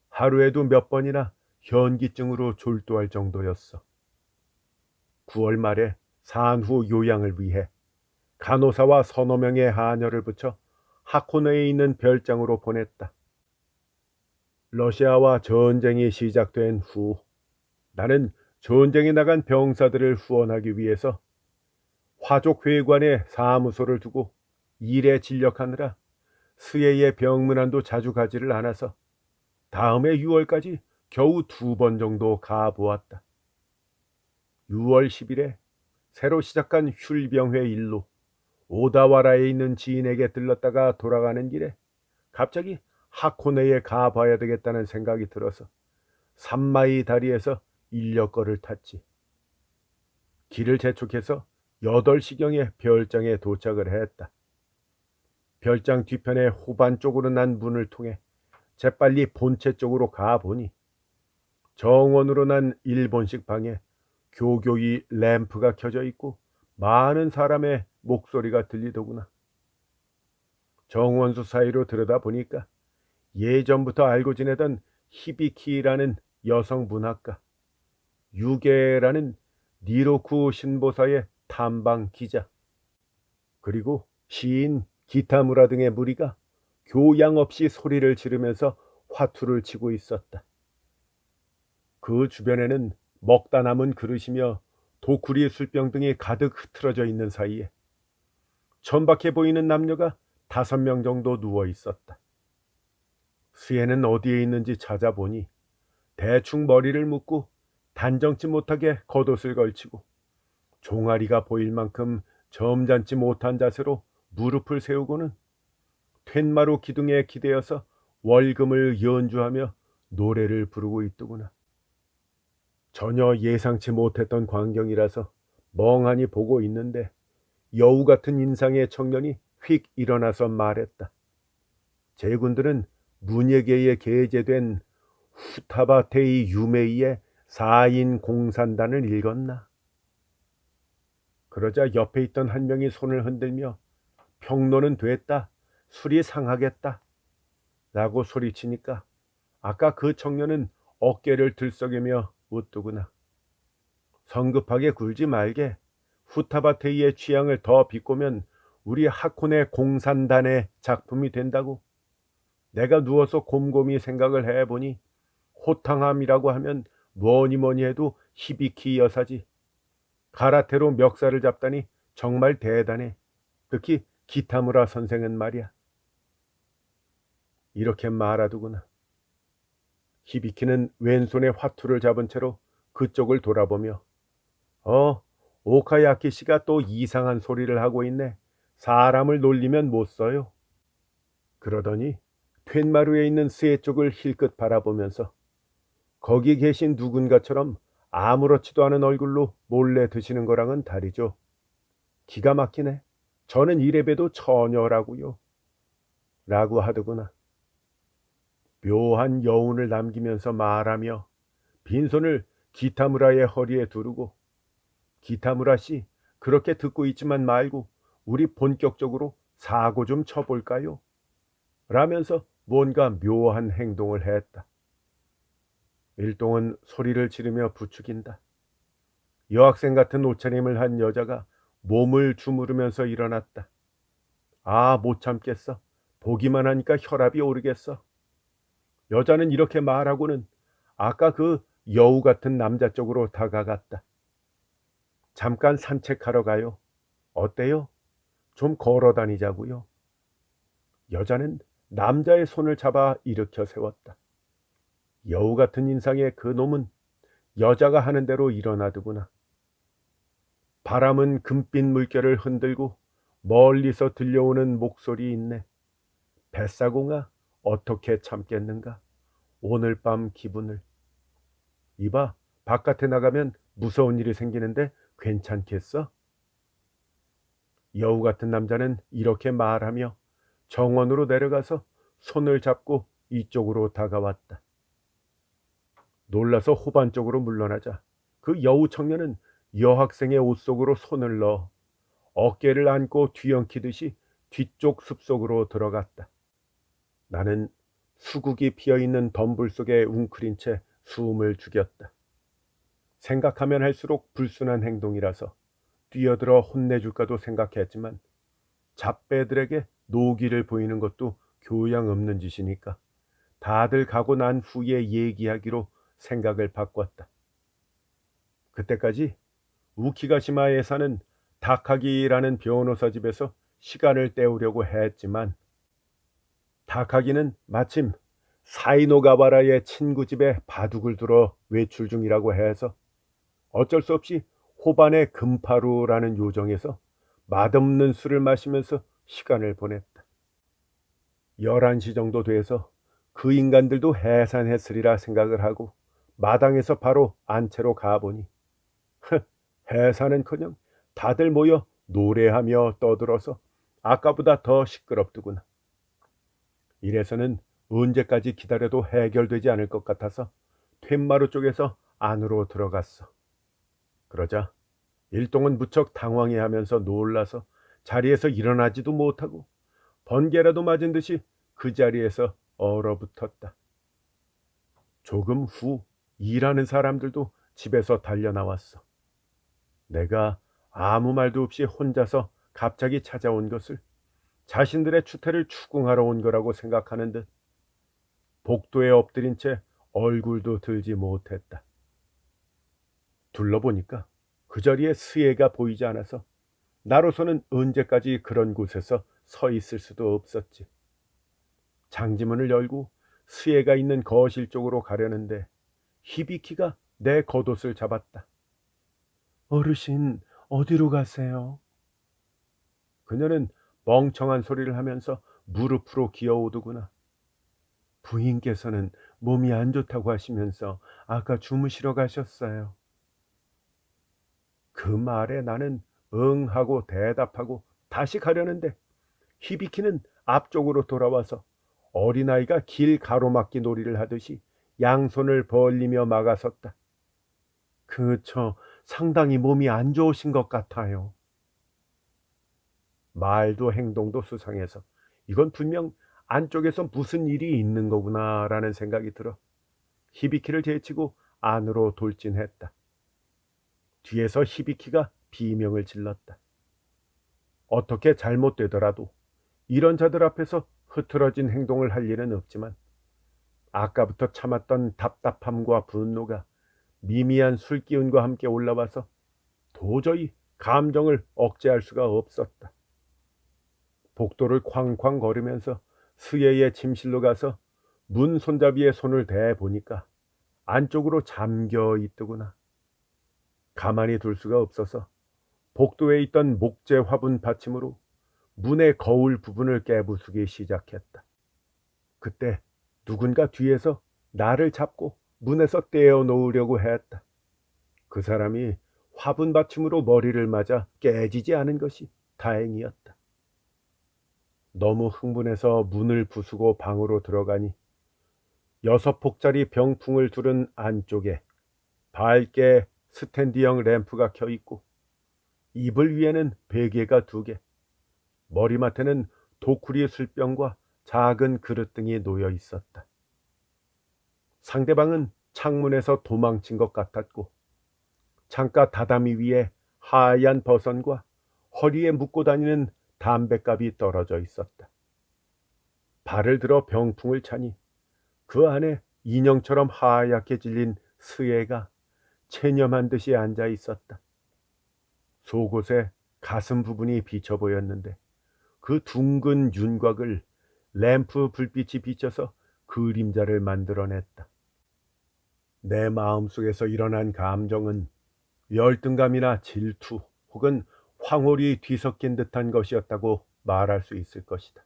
[SPEAKER 1] 하루에도 몇 번이나 현기증으로 졸도할 정도였어. 9월 말에 산후 요양을 위해 간호사와 서너 명의 하녀를 붙여 하코네에 있는 별장으로 보냈다. 러시아와 전쟁이 시작된 후 나는 전쟁에 나간 병사들을 후원하기 위해서 화족회관에 사무소를 두고 일에 진력하느라 스에의 병문안도 자주 가지를 않아서 다음해 6월까지 겨우 2번 정도 가보았다. 6월 10일에 새로 시작한 휠병회 일로 오다와라에 있는 지인에게 들렀다가 돌아가는 길에 갑자기 하코네에 가봐야 되겠다는 생각이 들어서 산마이 다리에서 인력거를 탔지. 길을 재촉해서 8시경에 별장에 도착을 했다. 별장 뒤편의 후반 쪽으로 난 문을 통해 재빨리 본체 쪽으로 가보니 정원으로 난 일본식 방에 교교이 램프가 켜져 있고 많은 사람의 목소리가 들리더구나. 정원수 사이로 들여다보니까 예전부터 알고 지내던 히비키라는 여성 문학가, 유게라는 니로쿠 신보사의 탐방 기자, 그리고 시인 기타무라 등의 무리가 교양 없이 소리를 지르면서 화투를 치고 있었다. 그 주변에는 먹다 남은 그릇이며 도쿠리 술병 등이 가득 흐트러져 있는 사이에 천박해 보이는 남녀가 5명 정도 누워 있었다. 스에는 어디에 있는지 찾아보니 대충 머리를 묶고 단정치 못하게 겉옷을 걸치고 종아리가 보일 만큼 점잖지 못한 자세로 무릎을 세우고는 툇마루 기둥에 기대어서 월금을 연주하며 노래를 부르고 있더구나. 전혀 예상치 못했던 광경이라서 멍하니 보고 있는데 여우 같은 인상의 청년이 휙 일어나서 말했다. 제군들은 문예계에 게재된 후타바테이 유메이의 4인 공산단을 읽었나? 그러자 옆에 있던 한 명이 손을 흔들며 평론은 됐다. 술이 상하겠다. 라고 소리치니까 아까 그 청년은 어깨를 들썩이며 웃더구나. 성급하게 굴지 말게. 후타바테이의 취향을 더 비꼬면 우리 하코네 공산단의 작품이 된다고. 내가 누워서 곰곰이 생각을 해보니 호탕함이라고 하면 뭐니 해도 히비키 여사지. 가라테로 멱살을 잡다니 정말 대단해. 특히 기타무라 선생은 말이야. 이렇게 말하더구나. 히비키는 왼손에 화투를 잡은 채로 그쪽을 돌아보며 오카야키 씨가 또 이상한 소리를 하고 있네. 사람을 놀리면 못 써요. 그러더니 툇마루에 있는 스에 쪽을 힐끗 바라보면서 거기 계신 누군가처럼 아무렇지도 않은 얼굴로 몰래 드시는 거랑은 다르죠. 기가 막히네. 저는 이래봬도 처녀라고요. 라고 하더구나. 묘한 여운을 남기면서 말하며 빈손을 기타무라의 허리에 두르고 기타무라 씨, 그렇게 듣고 있지만 말고 우리 본격적으로 사고 좀 쳐볼까요? 라면서 뭔가 묘한 행동을 했다. 일동은 소리를 지르며 부추긴다. 여학생 같은 옷차림을 한 여자가 몸을 주무르면서 일어났다. 못 참겠어. 보기만 하니까 혈압이 오르겠어. 여자는 이렇게 말하고는 아까 그 여우 같은 남자 쪽으로 다가갔다. 잠깐 산책하러 가요. 어때요? 좀 걸어 다니자고요. 여자는 남자의 손을 잡아 일으켜 세웠다. 여우 같은 인상의 그 놈은 여자가 하는 대로 일어나더구나. 바람은 금빛 물결을 흔들고 멀리서 들려오는 목소리 있네. 뱃사공아, 어떻게 참겠는가? 오늘 밤 기분을. 이봐, 바깥에 나가면 무서운 일이 생기는데 괜찮겠어? 여우 같은 남자는 이렇게 말하며 정원으로 내려가서 손을 잡고 이쪽으로 다가왔다. 놀라서 호반 쪽으로 물러나자 그 여우 청년은 여학생의 옷 속으로 손을 넣어 어깨를 안고 뒤엉키듯이 뒤쪽 숲속으로 들어갔다. 나는 수국이 피어있는 덤불 속에 웅크린 채 숨을 죽였다. 생각하면 할수록 불순한 행동이라서 뛰어들어 혼내줄까도 생각했지만 잡배들에게 노기를 보이는 것도 교양 없는 짓이니까 다들 가고 난 후에 얘기하기로 생각을 바꿨다. 그때까지 우키가시마에 사는 다카기라는 변호사 집에서 시간을 때우려고 했지만 다카기는 마침 사이노가와라의 친구 집에 바둑을 두러 외출 중이라고 해서 어쩔 수 없이 호반의 금파루라는 요정에서 맛없는 술을 마시면서 시간을 보냈다. 11시 정도 돼서 그 인간들도 해산했으리라 생각을 하고 마당에서 바로 안채로 가보니 해산은커녕 다들 모여 노래하며 떠들어서 아까보다 더 시끄럽더구나. 이래서는 언제까지 기다려도 해결되지 않을 것 같아서 툇마루 쪽에서 안으로 들어갔어. 그러자 일동은 무척 당황해하면서 놀라서 자리에서 일어나지도 못하고 번개라도 맞은 듯이 그 자리에서 얼어붙었다. 조금 후 일하는 사람들도 집에서 달려나왔어. 내가 아무 말도 없이 혼자서 갑자기 찾아온 것을 자신들의 추태를 추궁하러 온 거라고 생각하는 듯 복도에 엎드린 채 얼굴도 들지 못했다. 둘러보니까 그 자리에 스예가 보이지 않아서 나로서는 언제까지 그런 곳에서 서 있을 수도 없었지. 장지문을 열고 스예가 있는 거실 쪽으로 가려는데 히비키가 내 겉옷을 잡았다. 어르신, 어디로 가세요? 그녀는 멍청한 소리를 하면서 무릎으로 기어오더구나. 부인께서는 몸이 안 좋다고 하시면서 아까 주무시러 가셨어요. 그 말에 나는 응 하고 대답하고 다시 가려는데 히비키는 앞쪽으로 돌아와서 어린아이가 길 가로막기 놀이를 하듯이 양손을 벌리며 막아섰다. 그저 상당히 몸이 안 좋으신 것 같아요. 말도 행동도 수상해서 이건 분명 안쪽에서 무슨 일이 있는 거구나라는 생각이 들어 히비키를 제치고 안으로 돌진했다. 뒤에서 히비키가 비명을 질렀다. 어떻게 잘못되더라도 이런 자들 앞에서 흐트러진 행동을 할 일은 없지만 아까부터 참았던 답답함과 분노가 미미한 술기운과 함께 올라와서 도저히 감정을 억제할 수가 없었다. 복도를 쾅쾅 거리면서 스예의 침실로 가서 문 손잡이에 손을 대보니까 안쪽으로 잠겨 있더구나. 가만히 둘 수가 없어서 복도에 있던 목재 화분 받침으로 문의 거울 부분을 깨부수기 시작했다. 그때 누군가 뒤에서 나를 잡고 문에서 떼어 놓으려고 했다. 그 사람이 화분 받침으로 머리를 맞아 깨지지 않은 것이 다행이었다. 너무 흥분해서 문을 부수고 방으로 들어가니 6폭짜리 병풍을 두른 안쪽에 밝게 스탠디형 램프가 켜 있고 이불 위에는 베개가 2개, 머리맡에는 도쿠리 술병과 작은 그릇 등이 놓여 있었다. 상대방은 창문에서 도망친 것 같았고 창가 다다미 위에 하얀 버선과 허리에 묶고 다니는 담뱃갑이 떨어져 있었다. 발을 들어 병풍을 차니 그 안에 인형처럼 하얗게 질린 스예가 체념한 듯이 앉아 있었다. 속옷에 가슴 부분이 비쳐 보였는데 그 둥근 윤곽을 램프 불빛이 비춰서 그림자를 만들어냈다. 내 마음속에서 일어난 감정은 열등감이나 질투 혹은 황홀이 뒤섞인 듯한 것이었다고 말할 수 있을 것이다.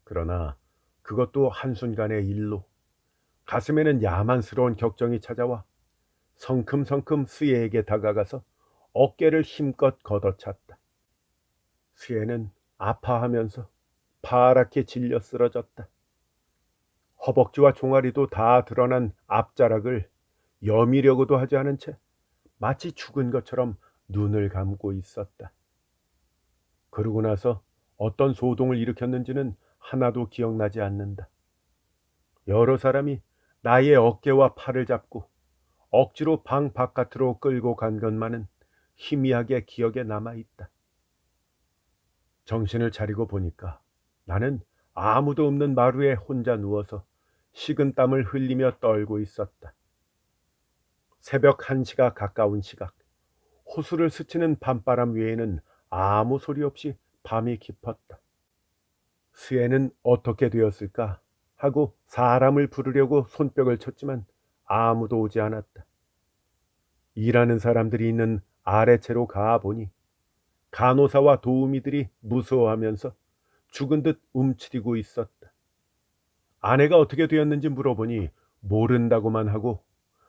[SPEAKER 1] 그러나 그것도 한순간의 일로 가슴에는 야만스러운 격정이 찾아와 성큼성큼 수혜에게 다가가서 어깨를 힘껏 걷어찼다. 수혜는 아파하면서 파랗게 질려 쓰러졌다. 허벅지와 종아리도 다 드러난 앞자락을 여미려고도 하지 않은 채 마치 죽은 것처럼 눈을 감고 있었다. 그러고 나서 어떤 소동을 일으켰는지는 하나도 기억나지 않는다. 여러 사람이 나의 어깨와 팔을 잡고 억지로 방 바깥으로 끌고 간 것만은 희미하게 기억에 남아있다. 정신을 차리고 보니까 나는 아무도 없는 마루에 혼자 누워서 식은땀을 흘리며 떨고 있었다. 새벽 1시가 가까운 시각, 호수를 스치는 밤바람 외에는 아무 소리 없이 밤이 깊었다. 수혜는 어떻게 되었을까 하고 사람을 부르려고 손뼉을 쳤지만 아무도 오지 않았다. 일하는 사람들이 있는 아래채로 가보니 간호사와 도우미들이 무서워하면서 죽은 듯 움츠리고 있었다. 아내가 어떻게 되었는지 물어보니 모른다고만 하고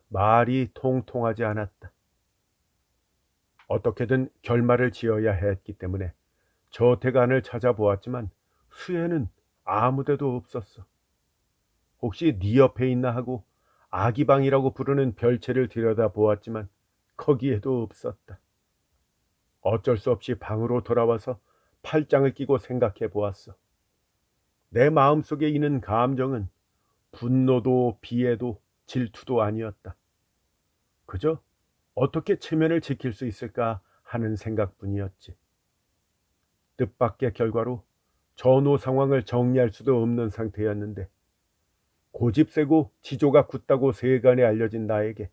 [SPEAKER 1] 말이 통통하지 않았다. 어떻게든 결말을 지어야 했기 때문에 저택안을 찾아보았지만 수혜는 아무데도 없었어. 혹시 네 옆에 있나 하고 아기방이라고 부르는 별채를 들여다보았지만 거기에도 없었다. 어쩔 수 없이 방으로 돌아와서 팔짱을 끼고 생각해 보았어. 내 마음속에 있는 감정은 분노도 비애도 질투도 아니었다. 그저 어떻게 체면을 지킬 수 있을까 하는 생각뿐이었지. 뜻밖의 결과로 전후 상황을 정리할 수도 없는 상태였는데 고집세고 지조가 굳다고 세간에 알려진 나에게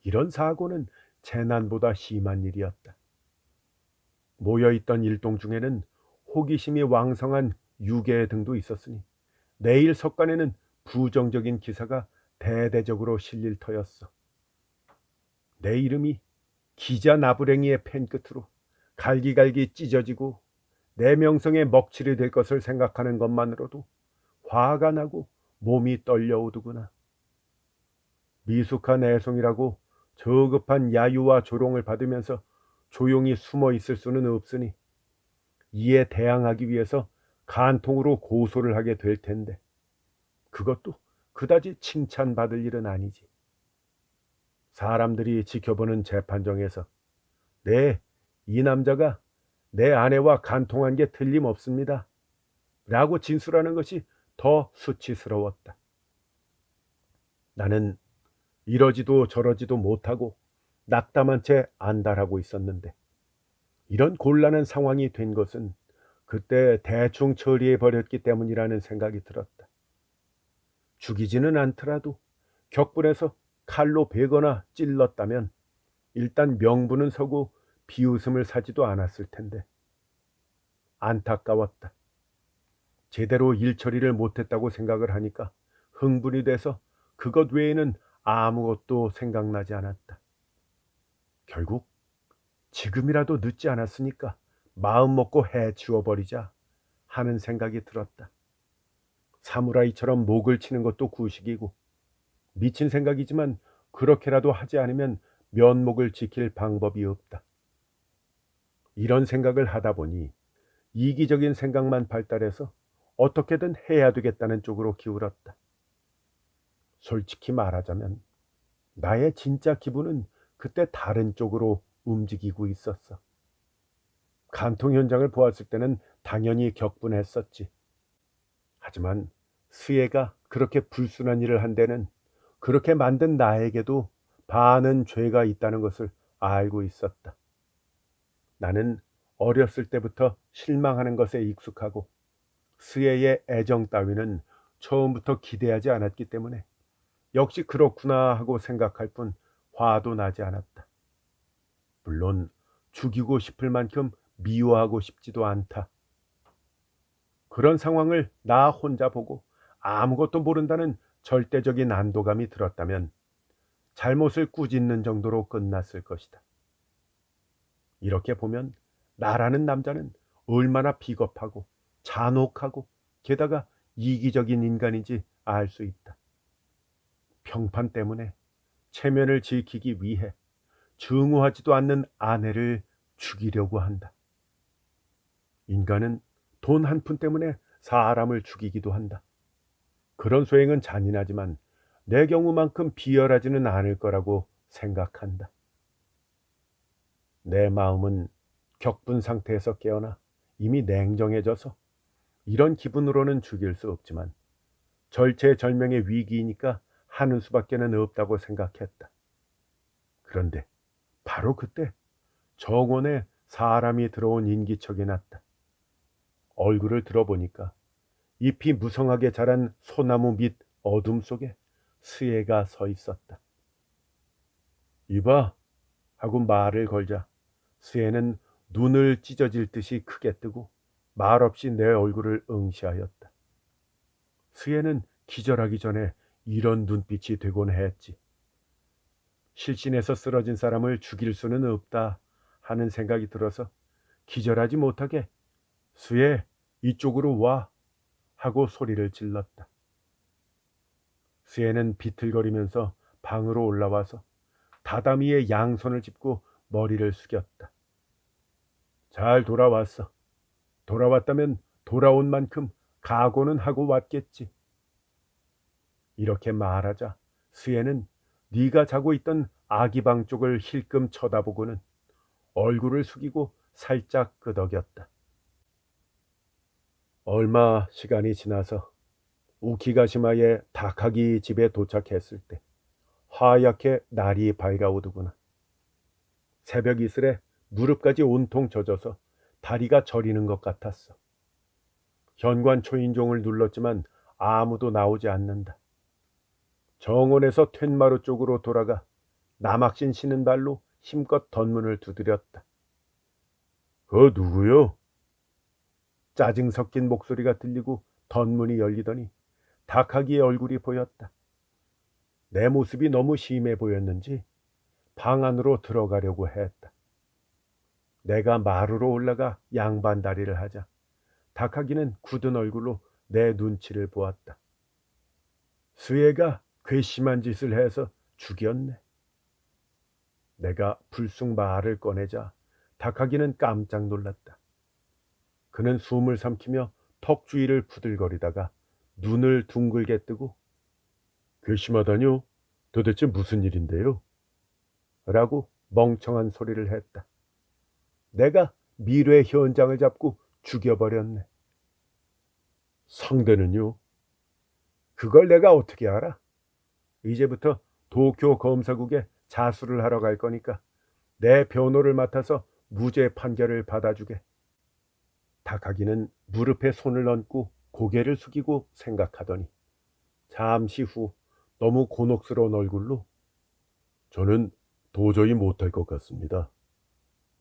[SPEAKER 1] 이런 사고는 재난보다 심한 일이었다. 모여있던 일동 중에는 호기심이 왕성한 유괴 등도 있었으니 내일 석간에는 부정적인 기사가 대대적으로 실릴 터였어. 내 이름이 기자 나부랭이의 펜끝으로 갈기갈기 찢어지고 내 명성에 먹칠이 될 것을 생각하는 것만으로도 화가 나고 몸이 떨려오더구나. 미숙한 애송이라고 저급한 야유와 조롱을 받으면서 조용히 숨어 있을 수는 없으니 이에 대항하기 위해서 간통으로 고소를 하게 될 텐데 그것도 그다지 칭찬받을 일은 아니지. 사람들이 지켜보는 재판정에서 네, 이 남자가 내 아내와 간통한 게 틀림없습니다 라고 진술하는 것이 더 수치스러웠다. 나는 이러지도 저러지도 못하고 낙담한 채 안달하고 있었는데 이런 곤란한 상황이 된 것은 그때 대충 처리해 버렸기 때문이라는 생각이 들었다. 죽이지는 않더라도 격분해서 칼로 베거나 찔렀다면 일단 명분은 서고 비웃음을 사지도 않았을 텐데 안타까웠다. 제대로 일 처리를 못했다고 생각을 하니까 흥분이 돼서 그것 외에는 아무것도 생각나지 않았다. 결국 지금이라도 늦지 않았으니까 마음 먹고 해치워 버리자 하는 생각이 들었다. 사무라이처럼 목을 치는 것도 구식이고 미친 생각이지만 그렇게라도 하지 않으면 면목을 지킬 방법이 없다. 이런 생각을 하다 보니 이기적인 생각만 발달해서 어떻게든 해야 되겠다는 쪽으로 기울었다. 솔직히 말하자면 나의 진짜 기분은 그때 다른 쪽으로 움직이고 있었어. 간통 현장을 보았을 때는 당연히 격분했었지. 하지만 수혜가 그렇게 불순한 일을 한 데는 그렇게 만든 나에게도 반은 죄가 있다는 것을 알고 있었다. 나는 어렸을 때부터 실망하는 것에 익숙하고 수혜의 애정 따위는 처음부터 기대하지 않았기 때문에 역시 그렇구나 하고 생각할 뿐 화도 나지 않았다. 물론 죽이고 싶을 만큼 미워하고 싶지도 않다. 그런 상황을 나 혼자 보고 아무것도 모른다는 절대적인 안도감이 들었다면 잘못을 꾸짖는 정도로 끝났을 것이다. 이렇게 보면 나라는 남자는 얼마나 비겁하고 잔혹하고 게다가 이기적인 인간인지 알 수 있다. 평판 때문에 체면을 지키기 위해 증오하지도 않는 아내를 죽이려고 한다. 인간은 돈 한 푼 때문에 사람을 죽이기도 한다. 그런 소행은 잔인하지만 내 경우만큼 비열하지는 않을 거라고 생각한다. 내 마음은 격분 상태에서 깨어나 이미 냉정해져서 이런 기분으로는 죽일 수 없지만 절체절명의 위기이니까 하는 수밖에는 없다고 생각했다. 그런데 바로 그때 정원에 사람이 들어온 인기척이 났다. 얼굴을 들어보니까 잎이 무성하게 자란 소나무 밑 어둠 속에 스예가 서 있었다. 이봐 하고 말을 걸자 스예는 눈을 찢어질 듯이 크게 뜨고 말없이 내 얼굴을 응시하였다. 스예는 기절하기 전에 이런 눈빛이 되곤 했지. 실신해서 쓰러진 사람을 죽일 수는 없다 하는 생각이 들어서 기절하지 못하게 스예 이쪽으로 와 하고 소리를 질렀다. 스예는 비틀거리면서 방으로 올라와서 다다미의 양손을 짚고 머리를 숙였다. 잘 돌아왔어. 돌아왔다면 돌아온 만큼 각오는 하고 왔겠지. 이렇게 말하자 스예는 네가 자고 있던 아기 방 쪽을 힐끔 쳐다보고는 얼굴을 숙이고 살짝 끄덕였다. 얼마 시간이 지나서 우키가시마의 다카기 집에 도착했을 때 하얗게 날이 밝아오더구나. 새벽 이슬에 무릎까지 온통 젖어서 다리가 저리는 것 같았어. 현관 초인종을 눌렀지만 아무도 나오지 않는다. 정원에서 툇마루 쪽으로 돌아가 남학신 신은 발로 힘껏 덧문을 두드렸다. 누구요? 짜증 섞인 목소리가 들리고 덧문이 열리더니 다카기의 얼굴이 보였다. 내 모습이 너무 심해 보였는지 방 안으로 들어가려고 했다. 내가 마루로 올라가 양반다리를 하자 다카기는 굳은 얼굴로 내 눈치를 보았다. 스예가 괘씸한 짓을 해서 죽였네. 내가 불쑥 말을 꺼내자 다카기는 깜짝 놀랐다. 그는 숨을 삼키며 턱 주위를 부들거리다가 눈을 둥글게 뜨고 괘씸하다뇨? 도대체 무슨 일인데요? 라고 멍청한 소리를 했다. 내가 미래의 현장을 잡고 죽여버렸네. 상대는요? 그걸 내가 어떻게 알아? 이제부터 도쿄 검사국에 자수를 하러 갈 거니까 내 변호를 맡아서 무죄 판결을 받아주게. 다카기는 무릎에 손을 얹고 고개를 숙이고 생각하더니 잠시 후 너무 곤혹스러운 얼굴로 저는 도저히 못할 것 같습니다.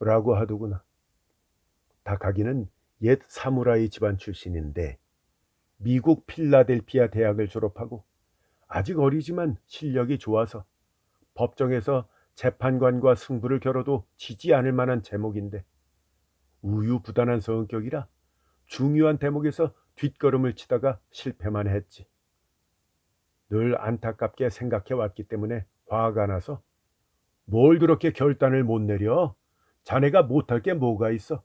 [SPEAKER 1] 라고 하더구나. 다카기는 옛 사무라이 집안 출신인데 미국 필라델피아 대학을 졸업하고 아직 어리지만 실력이 좋아서 법정에서 재판관과 승부를 겨뤄도 지지 않을 만한 제목인데 우유부단한 성격이라 중요한 대목에서 뒷걸음을 치다가 실패만 했지. 늘 안타깝게 생각해 왔기 때문에 화가 나서 뭘 그렇게 결단을 못 내려? 자네가 못할 게 뭐가 있어?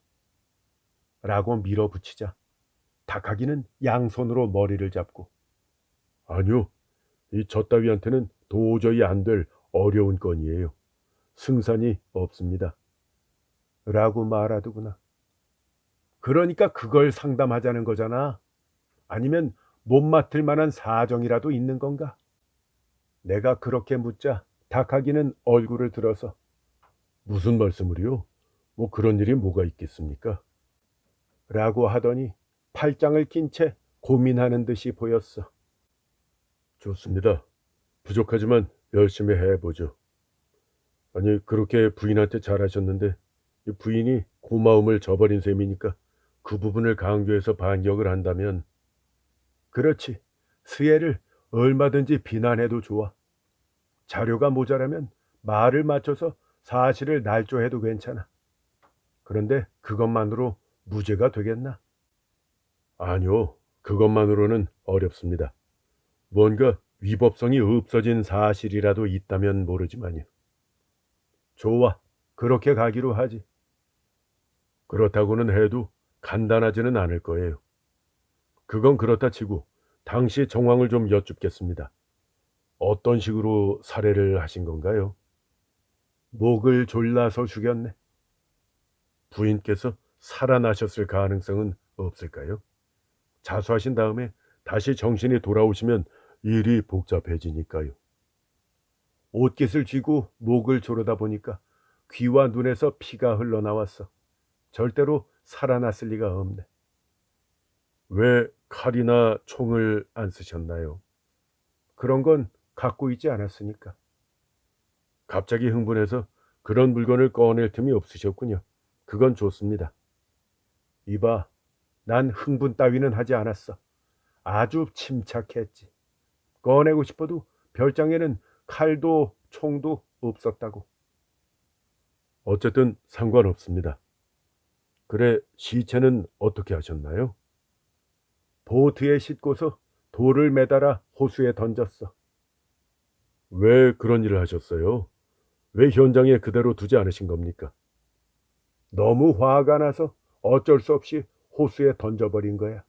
[SPEAKER 1] 라고 밀어붙이자 다카기는 양손으로 머리를 잡고 아니요, 이 저 따위한테는 도저히 안 될 어려운 건이에요. 승산이 없습니다. 라고 말하더구나. 그러니까 그걸 상담하자는 거잖아. 아니면 못 맡을 만한 사정이라도 있는 건가? 내가 그렇게 묻자 다카기는 얼굴을 들어서 무슨 말씀을요? 뭐 그런 일이 뭐가 있겠습니까? 라고 하더니 팔짱을 낀 채 고민하는 듯이 보였어. 좋습니다. 부족하지만 열심히 해보죠. 아니 그렇게 부인한테 잘하셨는데 부인이 고마움을 저버린 셈이니까 그 부분을 강조해서 반격을 한다면 그렇지. 스예를 얼마든지 비난해도 좋아. 자료가 모자라면 말을 맞춰서 사실을 날조해도 괜찮아. 그런데 그것만으로 무죄가 되겠나? 아니요. 그것만으로는 어렵습니다. 뭔가 위법성이 없어진 사실이라도 있다면 모르지만요. 좋아, 그렇게 가기로 하지. 그렇다고는 해도 간단하지는 않을 거예요. 그건 그렇다 치고 당시 정황을 좀 여쭙겠습니다. 어떤 식으로 살해를 하신 건가요? 목을 졸라서 죽였네. 부인께서 살아나셨을 가능성은 없을까요? 자수하신 다음에 다시 정신이 돌아오시면 일이 복잡해지니까요. 옷깃을 쥐고 목을 조르다 보니까 귀와 눈에서 피가 흘러나왔어. 절대로 살아났을 리가 없네. 왜 칼이나 총을 안 쓰셨나요? 그런 건 갖고 있지 않았으니까. 갑자기 흥분해서 그런 물건을 꺼낼 틈이 없으셨군요. 그건 좋습니다. 이봐, 난 흥분 따위는 하지 않았어. 아주 침착했지. 꺼내고 싶어도 별장에는 칼도 총도 없었다고. 어쨌든 상관없습니다. 그래, 시체는 어떻게 하셨나요? 보트에 싣고서 돌을 매달아 호수에 던졌어. 왜 그런 일을 하셨어요? 왜 현장에 그대로 두지 않으신 겁니까? 너무 화가 나서 어쩔 수 없이 호수에 던져버린 거야.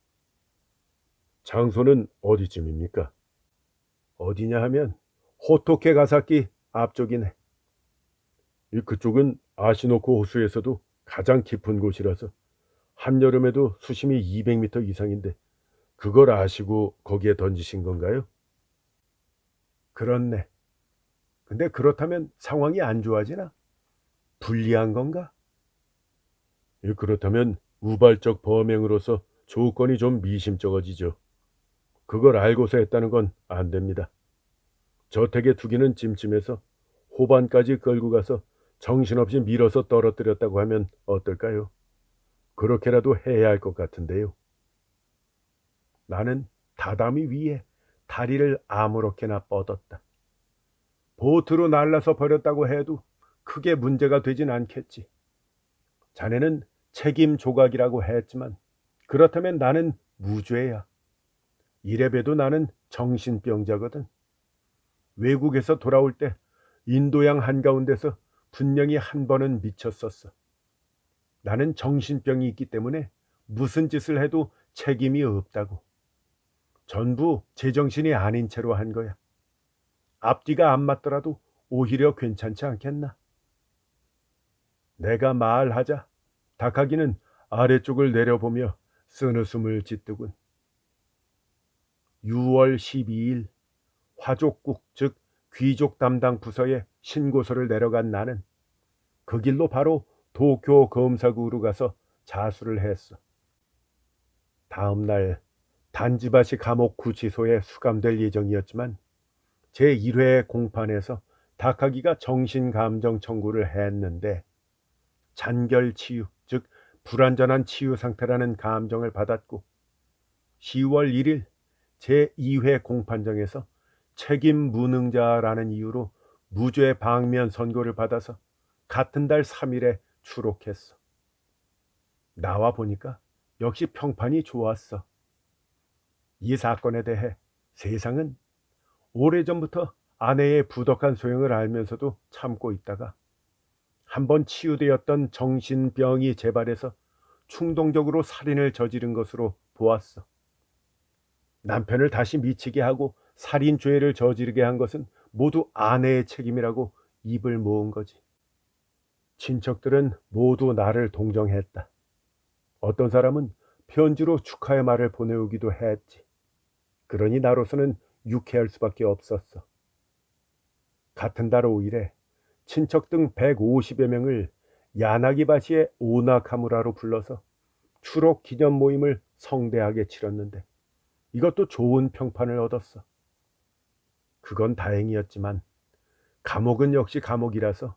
[SPEAKER 1] 장소는 어디쯤입니까? 어디냐 하면 호토케 가사키 앞쪽이네. 그쪽은 아시노코 호수에서도 가장 깊은 곳이라서 한여름에도 수심이 200m 이상인데 그걸 아시고 거기에 던지신 건가요? 그렇네. 근데 그렇다면 상황이 안 좋아지나? 불리한 건가? 그렇다면 우발적 범행으로서 조건이 좀 미심쩍어지죠. 그걸 알고서 했다는 건 안 됩니다. 저택에 두기는 찜찜해서 호반까지 끌고 가서 정신없이 밀어서 떨어뜨렸다고 하면 어떨까요? 그렇게라도 해야 할 것 같은데요. 나는 다다미 위에 다리를 아무렇게나 뻗었다. 보트로 날라서 버렸다고 해도 크게 문제가 되진 않겠지. 자네는 책임 조각이라고 했지만 그렇다면 나는 무죄야. 이래봬도 나는 정신병자거든. 외국에서 돌아올 때 인도양 한가운데서 분명히 한 번은 미쳤었어. 나는 정신병이 있기 때문에 무슨 짓을 해도 책임이 없다고. 전부 제정신이 아닌 채로 한 거야. 앞뒤가 안 맞더라도 오히려 괜찮지 않겠나? 내가 말하자 닭하기는 아래쪽을 내려보며 쓴웃음을 짓더군. 6월 12일 화족국 즉 귀족 담당 부서에 신고서를 내려간 나는 그 길로 바로 도쿄 검사구로 가서 자수를 했어. 다음 날 단지바시 감옥 구치소에 수감될 예정이었지만 제1회 공판에서 닭하기가 정신감정 청구를 했는데 잔결치유 즉 불완전한 치유 상태라는 감정을 받았고 10월 1일 제2회 공판정에서 책임 무능자라는 이유로 무죄 방면 선고를 받아서 같은 달 3일에 추록했어. 나와 보니까 역시 평판이 좋았어. 이 사건에 대해 세상은 오래전부터 아내의 부덕한 소용을 알면서도 참고 있다가 한번 치유되었던 정신병이 재발해서 충동적으로 살인을 저지른 것으로 보았어. 남편을 다시 미치게 하고 살인죄를 저지르게 한 것은 모두 아내의 책임이라고 입을 모은 거지. 친척들은 모두 나를 동정했다. 어떤 사람은 편지로 축하의 말을 보내오기도 했지. 그러니 나로서는 유쾌할 수밖에 없었어. 같은 달 5일에 친척 등 150여 명을 야나기바시의 오나카무라로 불러서 추록 기념 모임을 성대하게 치렀는데 이것도 좋은 평판을 얻었어. 그건 다행이었지만 감옥은 역시 감옥이라서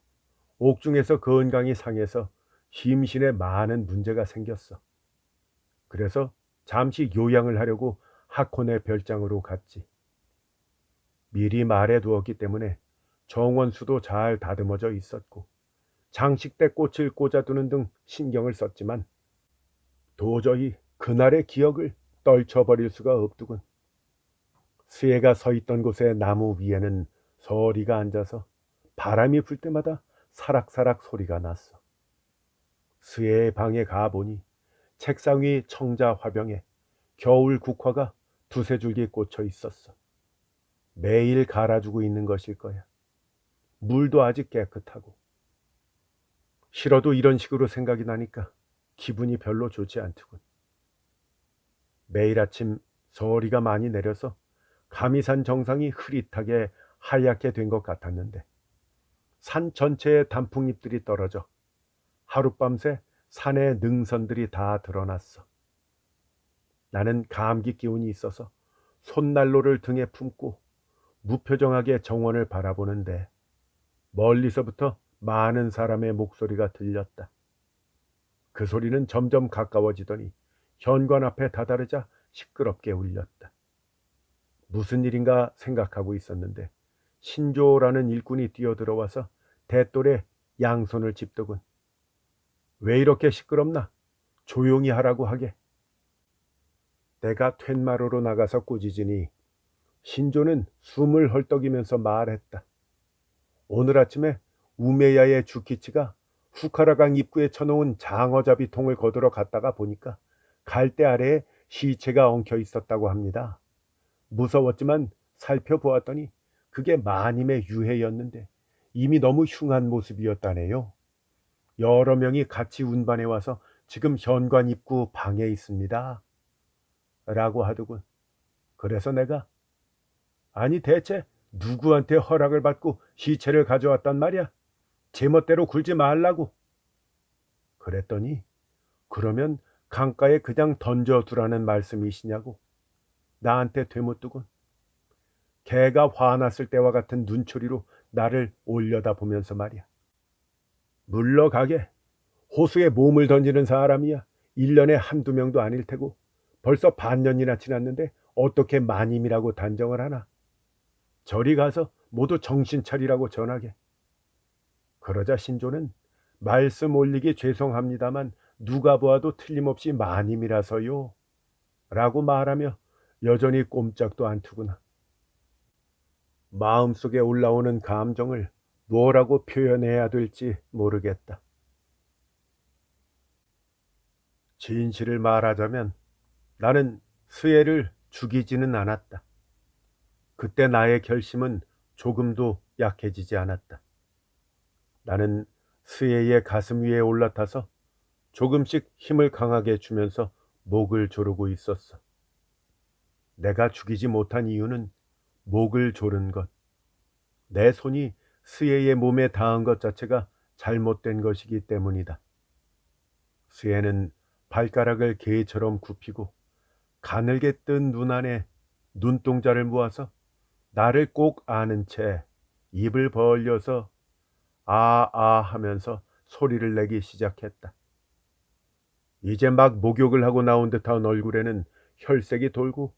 [SPEAKER 1] 옥중에서 건강이 상해서 심신에 많은 문제가 생겼어. 그래서 잠시 요양을 하려고 하코네 별장으로 갔지. 미리 말해두었기 때문에 정원수도 잘 다듬어져 있었고 장식대 꽃을 꽂아두는 등 신경을 썼지만 도저히 그날의 기억을 떨쳐버릴 수가 없더군. 스예가 서 있던 곳의 나무 위에는 서리가 앉아서 바람이 불 때마다 사락사락 소리가 났어. 스예의 방에 가보니 책상 위 청자 화병에 겨울 국화가 두세 줄기 꽂혀 있었어. 매일 갈아주고 있는 것일 거야. 물도 아직 깨끗하고. 싫어도 이런 식으로 생각이 나니까 기분이 별로 좋지 않더군. 매일 아침 서리가 많이 내려서 감이산 정상이 흐릿하게 하얗게 된 것 같았는데 산 전체에 단풍잎들이 떨어져 하룻밤새 산의 능선들이 다 드러났어. 나는 감기 기운이 있어서 손난로를 등에 품고 무표정하게 정원을 바라보는데 멀리서부터 많은 사람의 목소리가 들렸다. 그 소리는 점점 가까워지더니 현관 앞에 다다르자 시끄럽게 울렸다. 무슨 일인가 생각하고 있었는데 신조라는 일꾼이 뛰어들어와서 대똘에 양손을 짚더군. 왜 이렇게 시끄럽나? 조용히 하라고 하게. 내가 툇마루로 나가서 꾸짖으니 신조는 숨을 헐떡이면서 말했다. 오늘 아침에 우메야의 주키치가 후카라강 입구에 쳐놓은 장어잡이 통을 거들어 갔다가 보니까 갈대 아래에 시체가 엉켜 있었다고 합니다. 무서웠지만 살펴보았더니 그게 마님의 유해였는데 이미 너무 흉한 모습이었다네요. 여러 명이 같이 운반해 와서 지금 현관 입구 방에 있습니다. 라고 하더군. 그래서 내가 아니 대체 누구한테 허락을 받고 시체를 가져왔단 말이야? 제멋대로 굴지 말라고. 그랬더니 그러면 강가에 그냥 던져두라는 말씀이시냐고 나한테 되묻더군. 개가 화났을 때와 같은 눈초리로 나를 올려다보면서 말이야. 물러가게. 호수에 몸을 던지는 사람이야 1년에 한두 명도 아닐 테고 벌써 반년이나 지났는데 어떻게 마님이라고 단정을 하나. 저리 가서 모두 정신 차리라고 전하게. 그러자 신조는 말씀 올리기 죄송합니다만 누가 보아도 틀림없이 마님이라서요 라고 말하며 여전히 꼼짝도 않더구나. 마음속에 올라오는 감정을 뭐라고 표현해야 될지 모르겠다. 진실을 말하자면 나는 스예를 죽이지는 않았다. 그때 나의 결심은 조금도 약해지지 않았다. 나는 스예의 가슴 위에 올라타서 조금씩 힘을 강하게 주면서 목을 조르고 있었어. 내가 죽이지 못한 이유는 목을 조른 것, 내 손이 스예의 몸에 닿은 것 자체가 잘못된 것이기 때문이다. 스예는 발가락을 개처럼 굽히고 가늘게 뜬 눈 안에 눈동자를 모아서 나를 꼭 아는 채 입을 벌려서 아아 하면서 소리를 내기 시작했다. 이제 막 목욕을 하고 나온 듯한 얼굴에는 혈색이 돌고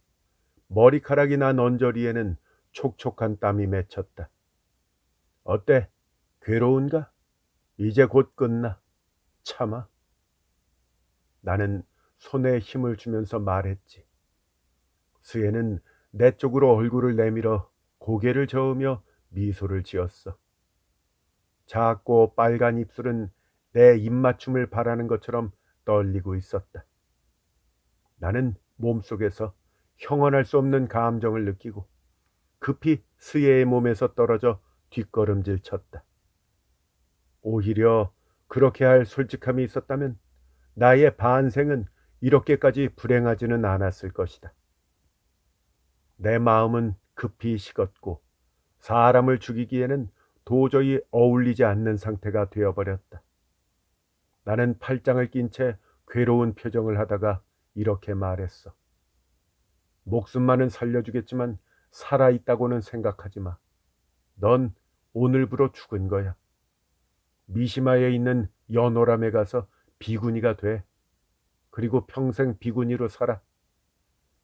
[SPEAKER 1] 머리카락이 난 언저리에는 촉촉한 땀이 맺혔다. 어때? 괴로운가? 이제 곧 끝나. 참아. 나는 손에 힘을 주면서 말했지. 스예는 내 쪽으로 얼굴을 내밀어 고개를 저으며 미소를 지었어. 작고 빨간 입술은 내 입맞춤을 바라는 것처럼 떨리고 있었다. 나는 몸속에서 형언할 수 없는 감정을 느끼고 급히 스예의 몸에서 떨어져 뒷걸음질 쳤다. 오히려 그렇게 할 솔직함이 있었다면 나의 반생은 이렇게까지 불행하지는 않았을 것이다. 내 마음은 급히 식었고 사람을 죽이기에는 도저히 어울리지 않는 상태가 되어버렸다. 나는 팔짱을 낀 채 괴로운 표정을 하다가 이렇게 말했어. 목숨만은 살려주겠지만 살아있다고는 생각하지 마. 넌 오늘부로 죽은 거야. 미시마에 있는 연오람에 가서 비구니가 돼. 그리고 평생 비구니로 살아.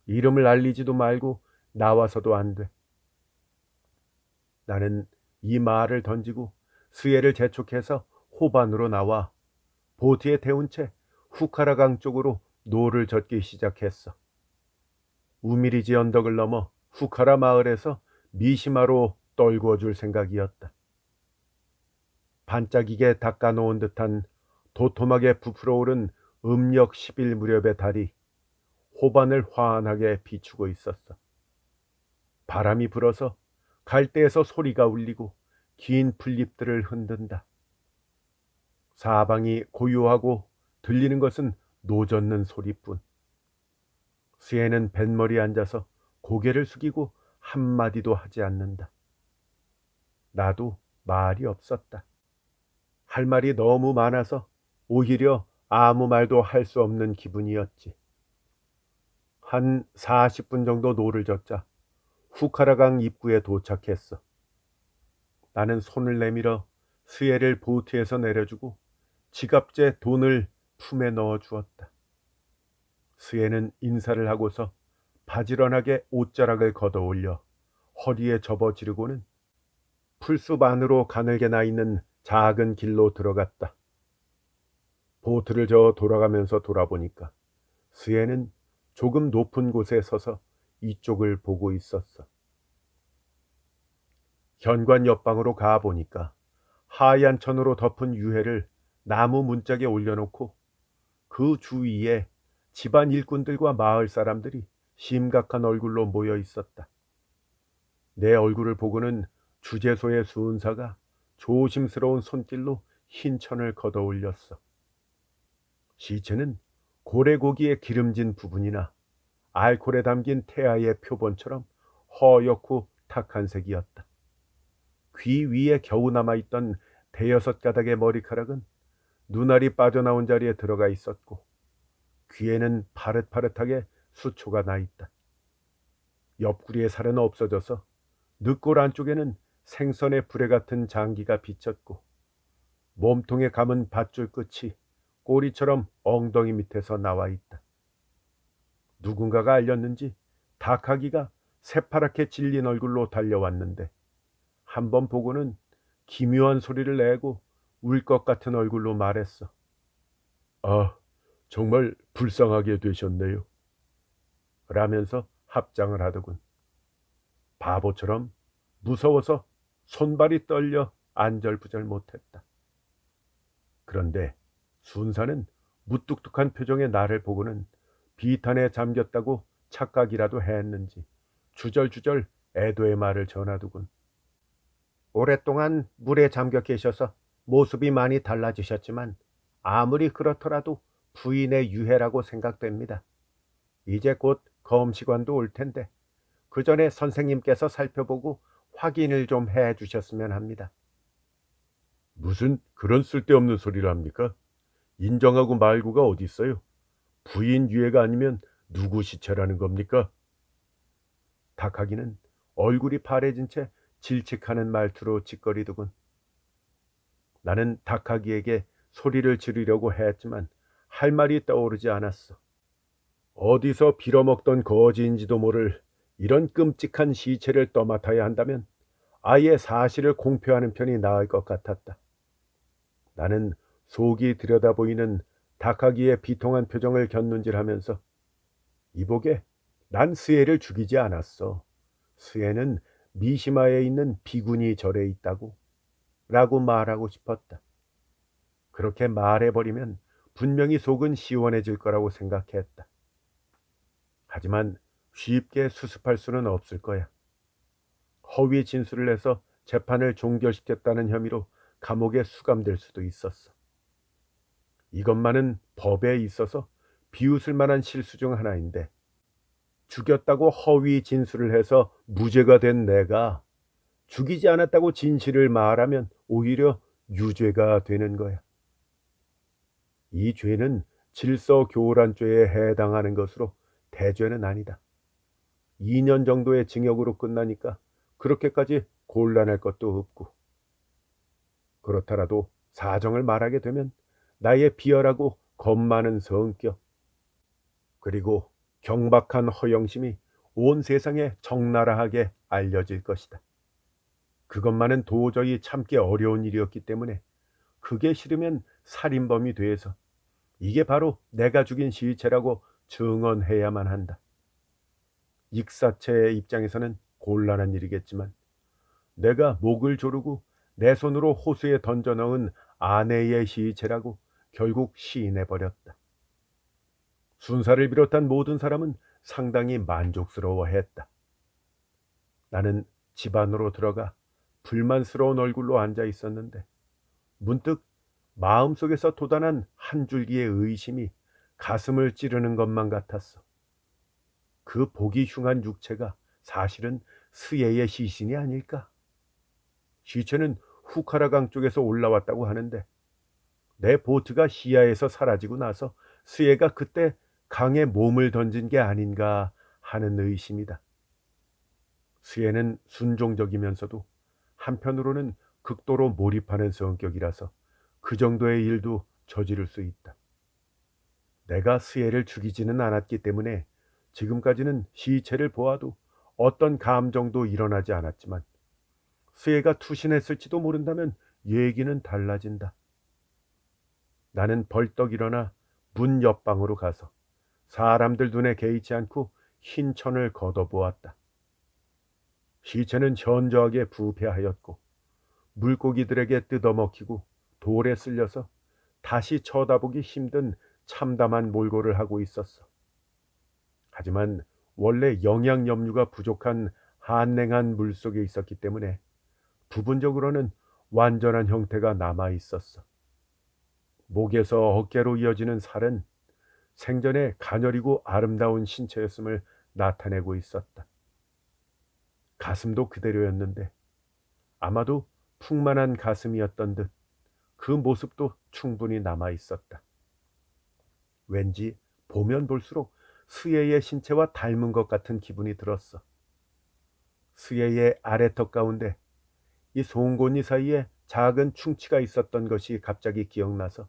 [SPEAKER 1] 이름을 알리지도 말고 나와서도 안 돼. 나는 이 말을 던지고 스예를 재촉해서 호반으로 나와 보트에 태운 채 후카라강 쪽으로 노를 젓기 시작했어. 우미리지 언덕을 넘어 후카라 마을에서 미시마로 떨구어 줄 생각이었다. 반짝이게 닦아놓은 듯한 도톰하게 부풀어 오른 음력 10일 무렵의 달이 호반을 환하게 비추고 있었어. 바람이 불어서 갈대에서 소리가 울리고 긴 풀잎들을 흔든다. 사방이 고요하고 들리는 것은 노젓는 소리뿐. 수혜는 뱃머리에 앉아서 고개를 숙이고 한마디도 하지 않는다. 나도 말이 없었다. 할 말이 너무 많아서 오히려 아무 말도 할 수 없는 기분이었지. 한 40분 정도 노를 젓자 후카라강 입구에 도착했어. 나는 손을 내밀어 수혜를 보트에서 내려주고 지갑째 돈을 품에 넣어 주었다. 수혜는 인사를 하고서 바지런하게 옷자락을 걷어 올려 허리에 접어지르고는 풀숲 안으로 가늘게 나 있는 작은 길로 들어갔다. 보트를 저어 돌아가면서 돌아보니까 수혜는 조금 높은 곳에 서서 이쪽을 보고 있었어. 현관 옆방으로 가보니까 하얀 천으로 덮은 유해를 나무 문짝에 올려놓고 그 주위에 집안 일꾼들과 마을 사람들이 심각한 얼굴로 모여 있었다. 내 얼굴을 보고는 주재소의 수은사가 조심스러운 손길로 흰 천을 걷어 올렸어. 시체는 고래고기의 기름진 부분이나 알코올에 담긴 태아의 표본처럼 허옇고 탁한 색이었다. 귀 위에 겨우 남아있던 대여섯 가닥의 머리카락은 눈알이 빠져나온 자리에 들어가 있었고 귀에는 파릇파릇하게 수초가 나 있다. 옆구리의 살은 없어져서 늑골 안쪽에는 생선의 불에 같은 장기가 비쳤고 몸통에 감은 밧줄 끝이 꼬리처럼 엉덩이 밑에서 나와 있다. 누군가가 알렸는지 닭하기가 새파랗게 질린 얼굴로 달려왔는데 한번 보고는 기묘한 소리를 내고 울 것 같은 얼굴로 말했어. 아, 정말 불쌍하게 되셨네요. 라면서 합장을 하더군. 바보처럼 무서워서 손발이 떨려 안절부절 못했다. 그런데 순사는 무뚝뚝한 표정의 나를 보고는 비탄에 잠겼다고 착각이라도 했는지 주절주절 애도의 말을 전하더군. 오랫동안 물에 잠겨 계셔서 모습이 많이 달라지셨지만 아무리 그렇더라도 부인의 유해라고 생각됩니다. 이제 곧 검시관도 올 텐데 그 전에 선생님께서 살펴보고 확인을 좀 해 주셨으면 합니다. 무슨 그런 쓸데없는 소리를 합니까? 인정하고 말고가 어디 있어요? 부인 유해가 아니면 누구 시체라는 겁니까? 닭하기는 얼굴이 파래진 채 질칙하는 말투로 짓거리더군. 나는 닭하기에게 소리를 지르려고 했지만 할 말이 떠오르지 않았어. 어디서 빌어먹던 거지인지도 모를 이런 끔찍한 시체를 떠맡아야 한다면 아예 사실을 공표하는 편이 나을 것 같았다. 나는 속이 들여다보이는 닭하기의 비통한 표정을 곁눈질하면서 이보게 난 스에를 죽이지 않았어. 스에는 미시마에 있는 비구니 절에 있다고 라고 말하고 싶었다. 그렇게 말해버리면 분명히 속은 시원해질 거라고 생각했다. 하지만 쉽게 수습할 수는 없을 거야. 허위 진술을 해서 재판을 종결시켰다는 혐의로 감옥에 수감될 수도 있었어. 이것만은 법에 있어서 비웃을 만한 실수 중 하나인데 죽였다고 허위 진술을 해서 무죄가 된 내가 죽이지 않았다고 진실을 말하면 오히려 유죄가 되는 거야. 이 죄는 질서교란죄에 해당하는 것으로 대죄는 아니다. 2년 정도의 징역으로 끝나니까 그렇게까지 곤란할 것도 없고. 그렇더라도 사정을 말하게 되면 나의 비열하고 겁 많은 성격, 그리고 경박한 허영심이 온 세상에 적나라하게 알려질 것이다. 그것만은 도저히 참기 어려운 일이었기 때문에 그게 싫으면 살인범이 돼서 이게 바로 내가 죽인 시체라고 증언해야만 한다. 익사체의 입장에서는 곤란한 일이겠지만 내가 목을 조르고 내 손으로 호수에 던져 넣은 아내의 시체라고 결국 시인해버렸다. 순사를 비롯한 모든 사람은 상당히 만족스러워했다. 나는 집 안으로 들어가 불만스러운 얼굴로 앉아 있었는데 문득 마음속에서 돋아난 한 줄기의 의심이 가슴을 찌르는 것만 같았어. 그 보기 흉한 육체가 사실은 스예의 시신이 아닐까? 시체는 후카라강 쪽에서 올라왔다고 하는데 내 보트가 시야에서 사라지고 나서 스예가 그때 강에 몸을 던진 게 아닌가 하는 의심이다. 스예는 순종적이면서도 한편으로는 극도로 몰입하는 성격이라서 그 정도의 일도 저지를 수 있다. 내가 스예를 죽이지는 않았기 때문에 지금까지는 시체를 보아도 어떤 감정도 일어나지 않았지만 스예가 투신했을지도 모른다면 얘기는 달라진다. 나는 벌떡 일어나 문 옆방으로 가서 사람들 눈에 개의치 않고 흰 천을 걷어보았다. 시체는 현저하게 부패하였고 물고기들에게 뜯어먹히고 돌에 쓸려서 다시 쳐다보기 힘든 참담한 몰골을 하고 있었어. 하지만 원래 영양 염류가 부족한 한냉한 물속에 있었기 때문에 부분적으로는 완전한 형태가 남아 있었어. 목에서 어깨로 이어지는 살은 생전에 가녀리고 아름다운 신체였음을 나타내고 있었다. 가슴도 그대로였는데 아마도 풍만한 가슴이었던 듯 그 모습도 충분히 남아 있었다. 왠지 보면 볼수록 스예의 신체와 닮은 것 같은 기분이 들었어. 스예의 아래턱 가운데 이 송곳니 사이에 작은 충치가 있었던 것이 갑자기 기억나서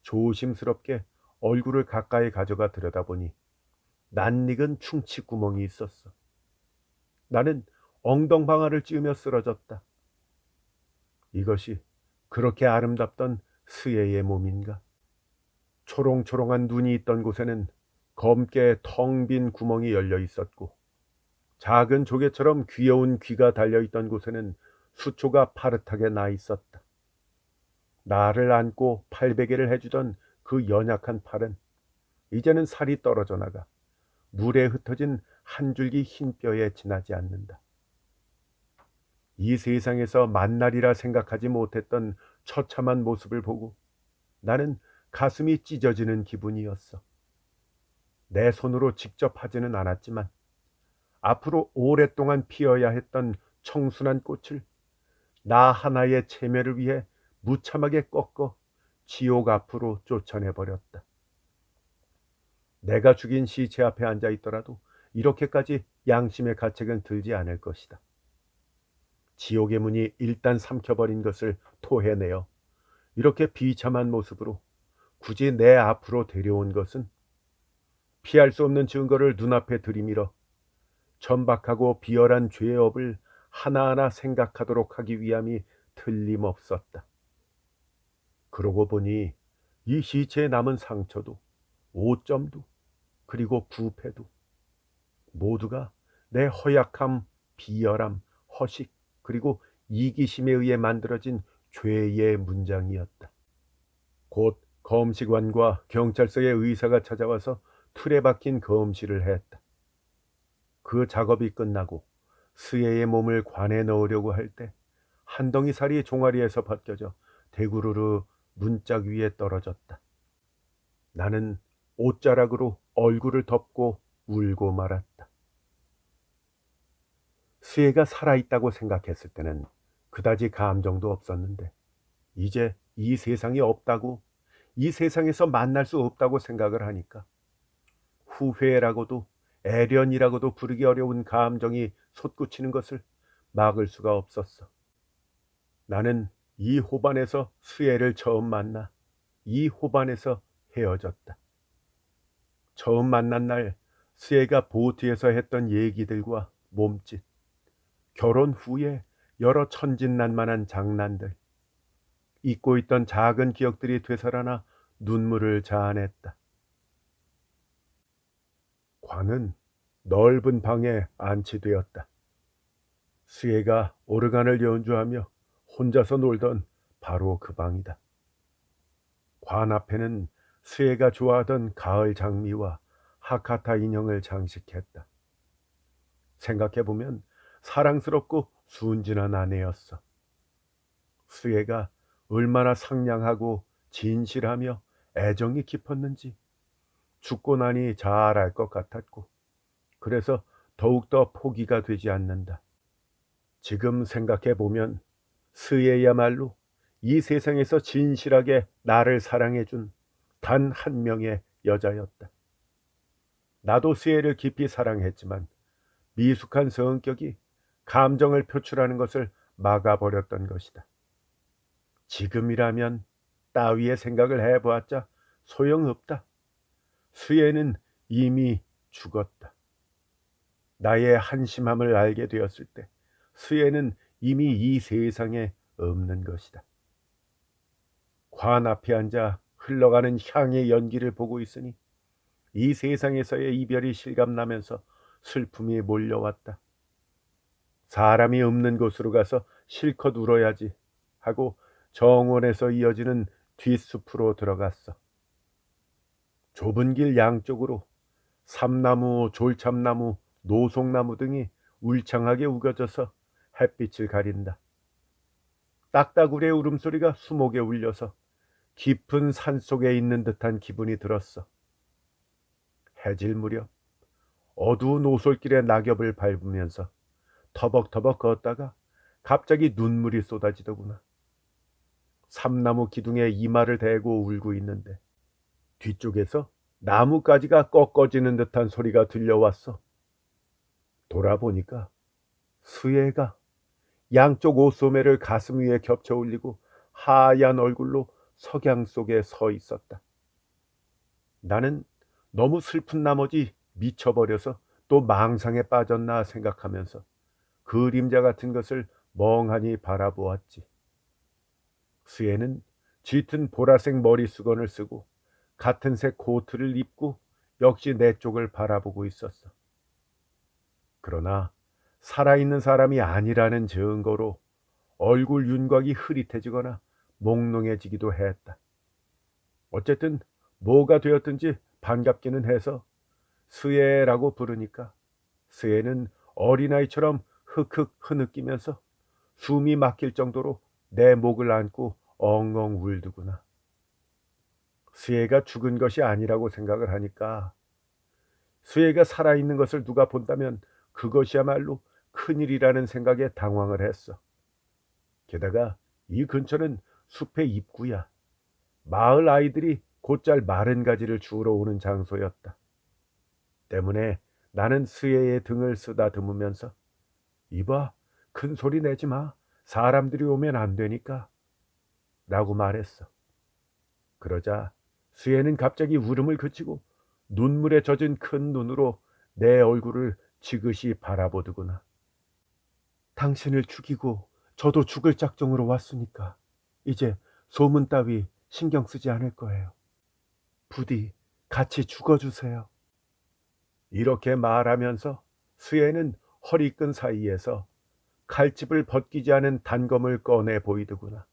[SPEAKER 1] 조심스럽게 얼굴을 가까이 가져가 들여다보니 낯익은 충치 구멍이 있었어. 나는 엉덩방아를 찌으며 쓰러졌다. 이것이 그렇게 아름답던 스예의 몸인가? 초롱초롱한 눈이 있던 곳에는 검게 텅 빈 구멍이 열려 있었고 작은 조개처럼 귀여운 귀가 달려있던 곳에는 수초가 파릇하게 나 있었다. 나를 안고 팔베개를 해주던 그 연약한 팔은 이제는 살이 떨어져 나가 물에 흩어진 한 줄기 흰 뼈에 지나지 않는다. 이 세상에서 만날이라 생각하지 못했던 처참한 모습을 보고 나는 가슴이 찢어지는 기분이었어. 내 손으로 직접 하지는 않았지만 앞으로 오랫동안 피어야 했던 청순한 꽃을 나 하나의 체면을 위해 무참하게 꺾어 지옥 앞으로 쫓아내버렸다. 내가 죽인 시체 앞에 앉아 있더라도 이렇게까지 양심의 가책은 들지 않을 것이다. 지옥의 문이 일단 삼켜버린 것을 토해내어 이렇게 비참한 모습으로 굳이 내 앞으로 데려온 것은 피할 수 없는 증거를 눈앞에 들이밀어 천박하고 비열한 죄의 업을 하나하나 생각하도록 하기 위함이 틀림없었다. 그러고 보니 이 시체에 남은 상처도 오점도 그리고 부패도 모두가 내 허약함, 비열함, 허식 그리고 이기심에 의해 만들어진 죄의 문장이었다. 곧 검시관과 경찰서의 의사가 찾아와서 틀에 박힌 검시를 했다. 그 작업이 끝나고 스예의 몸을 관에 넣으려고 할 때 한 덩이 살이 종아리에서 벗겨져 대구르르 문짝 위에 떨어졌다. 나는 옷자락으로 얼굴을 덮고 울고 말았다. 스예가 살아있다고 생각했을 때는 그다지 감정도 없었는데 이제 이 세상이 없다고, 이 세상에서 만날 수 없다고 생각을 하니까 후회라고도 애련이라고도 부르기 어려운 감정이 솟구치는 것을 막을 수가 없었어. 나는 이 호반에서 수혜를 처음 만나 이 호반에서 헤어졌다. 처음 만난 날 수혜가 보트에서 했던 얘기들과 몸짓, 결혼 후에 여러 천진난만한 장난들, 잊고 있던 작은 기억들이 되살아나 눈물을 자아냈다. 관은 넓은 방에 안치되었다. 수혜가 오르간을 연주하며 혼자서 놀던 바로 그 방이다. 관 앞에는 수혜가 좋아하던 가을 장미와 하카타 인형을 장식했다. 생각해보면 사랑스럽고 순진한 아내였어. 수혜가 얼마나 상냥하고 진실하며 애정이 깊었는지 죽고 나니 잘 알 것 같았고, 그래서 더욱더 포기가 되지 않는다. 지금 생각해보면 수혜야말로 이 세상에서 진실하게 나를 사랑해준 단 한 명의 여자였다. 나도 수혜를 깊이 사랑했지만 미숙한 성격이 감정을 표출하는 것을 막아버렸던 것이다. 지금이라면 따위의 생각을 해보았자 소용없다. 수혜는 이미 죽었다. 나의 한심함을 알게 되었을 때 수혜는 이미 이 세상에 없는 것이다. 관 앞에 앉아 흘러가는 향의 연기를 보고 있으니 이 세상에서의 이별이 실감나면서 슬픔이 몰려왔다. 사람이 없는 곳으로 가서 실컷 울어야지 하고 정원에서 이어지는 뒷숲으로 들어갔어. 좁은 길 양쪽으로 삼나무, 졸참나무, 노송나무 등이 울창하게 우겨져서 햇빛을 가린다. 딱따구리의 울음소리가 수목에 울려서 깊은 산속에 있는 듯한 기분이 들었어. 해질 무렵 어두운 오솔길의 낙엽을 밟으면서 터벅터벅 걷다가 갑자기 눈물이 쏟아지더구나. 삼나무 기둥에 이마를 대고 울고 있는데 뒤쪽에서 나뭇가지가 꺾어지는 듯한 소리가 들려왔어. 돌아보니까 수혜가 양쪽 옷소매를 가슴 위에 겹쳐 올리고 하얀 얼굴로 석양 속에 서 있었다. 나는 너무 슬픈 나머지 미쳐버려서 또 망상에 빠졌나 생각하면서 그림자 같은 것을 멍하니 바라보았지. 수혜는 짙은 보라색 머리수건을 쓰고 같은 색 코트를 입고 역시 내 쪽을 바라보고 있었어. 그러나 살아있는 사람이 아니라는 증거로 얼굴 윤곽이 흐릿해지거나 몽롱해지기도 했다. 어쨌든 뭐가 되었든지 반갑기는 해서 수혜라고 부르니까 수혜는 어린아이처럼 흑흑 흐느끼면서 숨이 막힐 정도로 내 목을 안고 엉엉 울더구나. 수혜가 죽은 것이 아니라고 생각을 하니까 수혜가 살아있는 것을 누가 본다면 그것이야말로 큰일이라는 생각에 당황을 했어. 게다가 이 근처는 숲의 입구야. 마을 아이들이 곧잘 마른 가지를 주우러 오는 장소였다. 때문에 나는 수혜의 등을 쓰다듬으면서 이봐, 큰 소리 내지 마. 사람들이 오면 안 되니까. 라고 말했어. 그러자 수혜는 갑자기 울음을 그치고 눈물에 젖은 큰 눈으로 내 얼굴을 지그시 바라보더구나. 당신을 죽이고 저도 죽을 작정으로 왔으니까 이제 소문 따위 신경 쓰지 않을 거예요. 부디 같이 죽어주세요. 이렇게 말하면서 수혜는 허리끈 사이에서 칼집을 벗기지 않은 단검을 꺼내 보이더구나.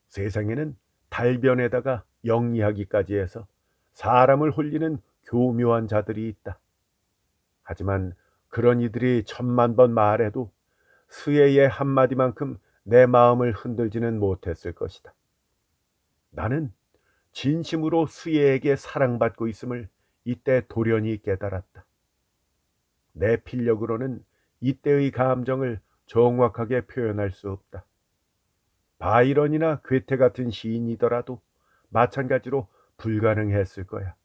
[SPEAKER 1] 세상에는 달변에다가 영리하기까지 해서 사람을 홀리는 교묘한 자들이 있다. 하지만 그런 이들이 천만 번 말해도 수혜의 한마디만큼 내 마음을 흔들지는 못했을 것이다. 나는 진심으로 수혜에게 사랑받고 있음을 이때 돌연히 깨달았다. 내 필력으로는 이때의 감정을 정확하게 표현할 수 없다. 바이런이나 괴테 같은 시인이더라도 마찬가지로 불가능했을 거야.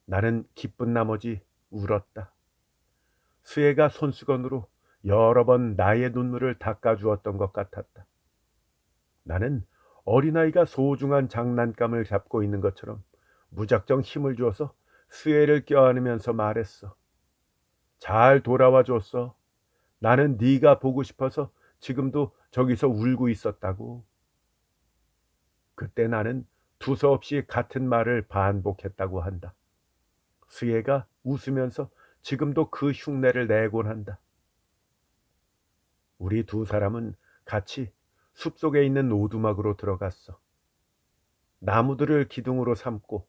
[SPEAKER 1] 나는 기쁜 나머지 울었다. 수혜가 손수건으로 여러 번 나의 눈물을 닦아주었던 것 같았다. 나는 어린아이가 소중한 장난감을 잡고 있는 것처럼 무작정 힘을 주어서 수혜를 껴안으면서 말했어. 잘 돌아와 줬어. 나는 네가 보고 싶어서 지금도 저기서 울고 있었다고. 그때 나는 두서없이 같은 말을 반복했다고 한다. 수혜가 웃으면서 지금도 그 흉내를 내곤 한다. 우리 두 사람은 같이 숲속에 있는 오두막으로 들어갔어. 나무들을 기둥으로 삼고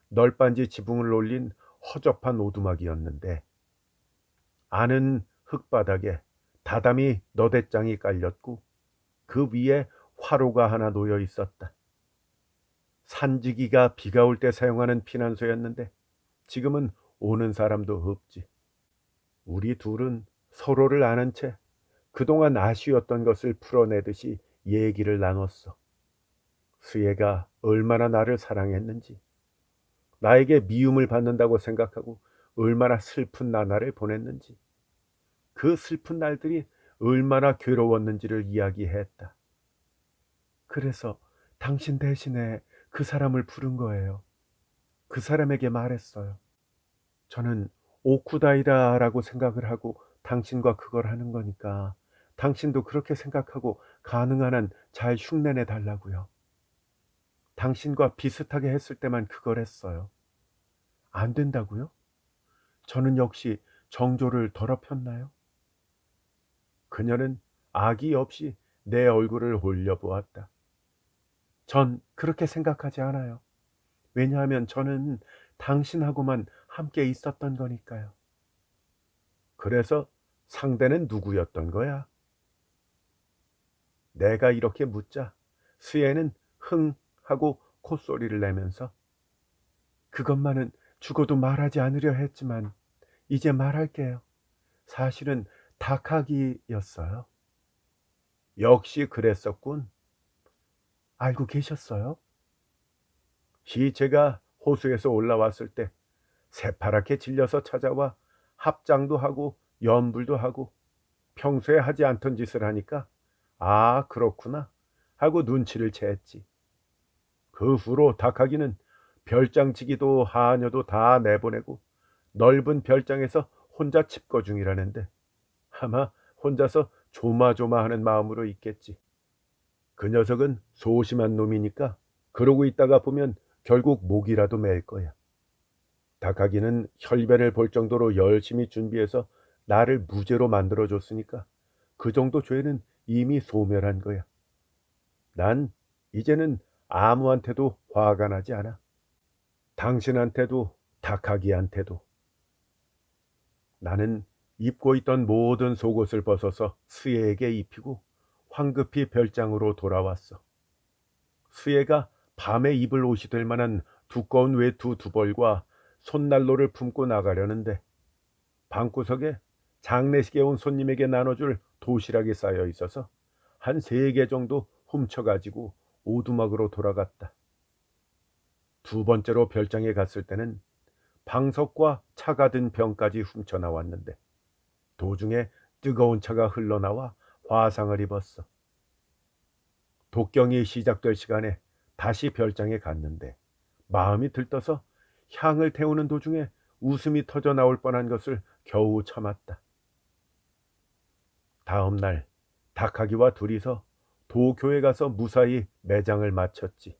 [SPEAKER 1] 널빤지 지붕을 올린 허접한 오두막이었는데 아는 흙바닥에 다다미 너댓장이 깔렸고 그 위에 화로가 하나 놓여 있었다. 산지기가 비가 올 때 사용하는 피난소였는데 지금은 오는 사람도 없지. 우리 둘은 서로를 아는 채 그동안 아쉬웠던 것을 풀어내듯이 얘기를 나눴어. 수혜가 얼마나 나를 사랑했는지, 나에게 미움을 받는다고 생각하고 얼마나 슬픈 나날을 보냈는지, 그 슬픈 날들이 얼마나 괴로웠는지를 이야기했다. 그래서 당신 대신에 그 사람을 부른 거예요. 그 사람에게 말했어요. 저는 오쿠다이라라고 생각을 하고 당신과 그걸 하는 거니까 당신도 그렇게 생각하고 가능한 한 잘 흉내내 달라고요. 당신과 비슷하게 했을 때만 그걸 했어요. 안 된다고요? 저는 역시 정조를 더럽혔나요? 그녀는 악의 없이 내 얼굴을 올려보았다. 전 그렇게 생각하지 않아요. 왜냐하면 저는 당신하고만 함께 있었던 거니까요. 그래서 상대는 누구였던 거야? 내가 이렇게 묻자 수혜는 흥 하고 콧소리를 내면서 그것만은 죽어도 말하지 않으려 했지만 이제 말할게요. 사실은 닭하기였어요. 역시 그랬었군. 알고 계셨어요? 시체가 호수에서 올라왔을 때 새파랗게 질려서 찾아와 합장도 하고 연불도 하고 평소에 하지 않던 짓을 하니까 아 그렇구나 하고 눈치를 챘지. 그 후로 닭하기는 별장치기도 하녀도 다 내보내고 넓은 별장에서 혼자 칩거 중이라는데 아마 혼자서 조마조마하는 마음으로 있겠지. 그 녀석은 소심한 놈이니까 그러고 있다가 보면 결국 목이라도 맬 거야. 닭하기는 혈변을 볼 정도로 열심히 준비해서 나를 무죄로 만들어줬으니까 그 정도 죄는 이미 소멸한 거야. 난 이제는 아무한테도 화가 나지 않아. 당신한테도 닭하기한테도. 나는 입고 있던 모든 속옷을 벗어서 수혜에게 입히고 황급히 별장으로 돌아왔어. 수혜가 밤에 입을 옷이 될 만한 두꺼운 외투 두 벌과 손난로를 품고 나가려는데 방구석에 장례식에 온 손님에게 나눠줄 도시락이 쌓여 있어서 한 3개 정도 훔쳐가지고 오두막으로 돌아갔다. 두 번째로 별장에 갔을 때는 방석과 차가 든 병까지 훔쳐 나왔는데 도중에 뜨거운 차가 흘러나와 화상을 입었어. 독경이 시작될 시간에 다시 별장에 갔는데 마음이 들떠서 향을 태우는 도중에 웃음이 터져 나올 뻔한 것을 겨우 참았다. 다음 날 닭하기와 둘이서 도교에 가서 무사히 매장을 마쳤지.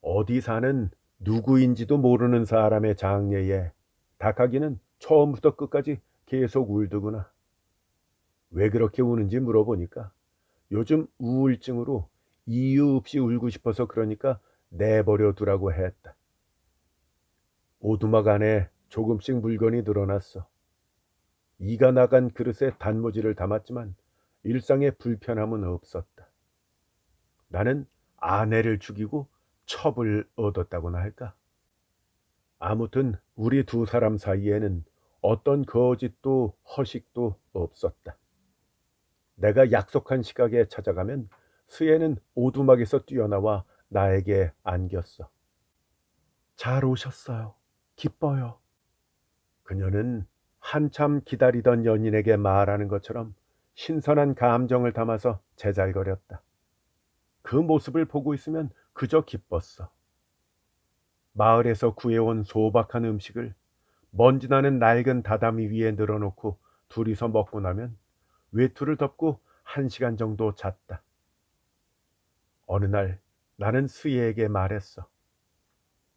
[SPEAKER 1] 어디 사는 누구인지도 모르는 사람의 장례에 닭하기는 처음부터 끝까지 계속 울더구나. 왜 그렇게 우는지 물어보니까 요즘 우울증으로 이유 없이 울고 싶어서 그러니까 내버려 두라고 했다. 오두막 안에 조금씩 물건이 늘어났어. 이가 나간 그릇에 단무지를 담았지만 일상의 불편함은 없었다. 나는 아내를 죽이고 첩을 얻었다고나 할까? 아무튼 우리 두 사람 사이에는 어떤 거짓도 허식도 없었다. 내가 약속한 시각에 찾아가면 수혜는 오두막에서 뛰어나와 나에게 안겼어. 잘 오셨어요. 기뻐요. 그녀는 한참 기다리던 연인에게 말하는 것처럼 신선한 감정을 담아서 제잘거렸다. 그 모습을 보고 있으면 그저 기뻤어. 마을에서 구해온 소박한 음식을 먼지 나는 낡은 다다미 위에 늘어놓고 둘이서 먹고 나면 외투를 덮고 1시간 정도 잤다. 어느 날 나는 수희에게 말했어.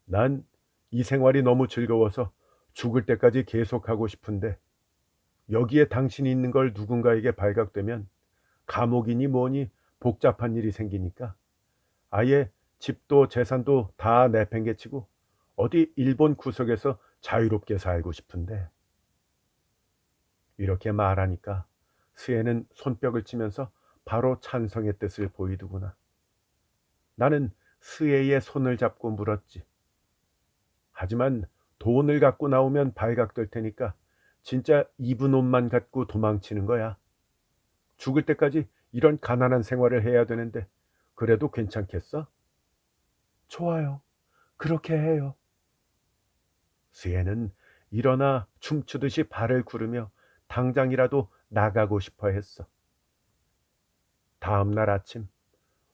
[SPEAKER 1] 난 이 생활이 너무 즐거워서 죽을 때까지 계속하고 싶은데 여기에 당신이 있는 걸 누군가에게 발각되면 감옥이니 뭐니 복잡한 일이 생기니까 아예 집도 재산도 다 내팽개치고 어디 일본 구석에서 자유롭게 살고 싶은데. 이렇게 말하니까 스에는 손뼉을 치면서 바로 찬성의 뜻을 보이더구나. 나는 스에의 손을 잡고 물었지. 하지만 돈을 갖고 나오면 발각될 테니까 진짜 입은 옷만 갖고 도망치는 거야. 죽을 때까지 이런 가난한 생활을 해야 되는데 그래도 괜찮겠어? 좋아요. 그렇게 해요. 스에는 일어나 춤추듯이 발을 구르며 당장이라도 나가고 싶어 했어. 다음 날 아침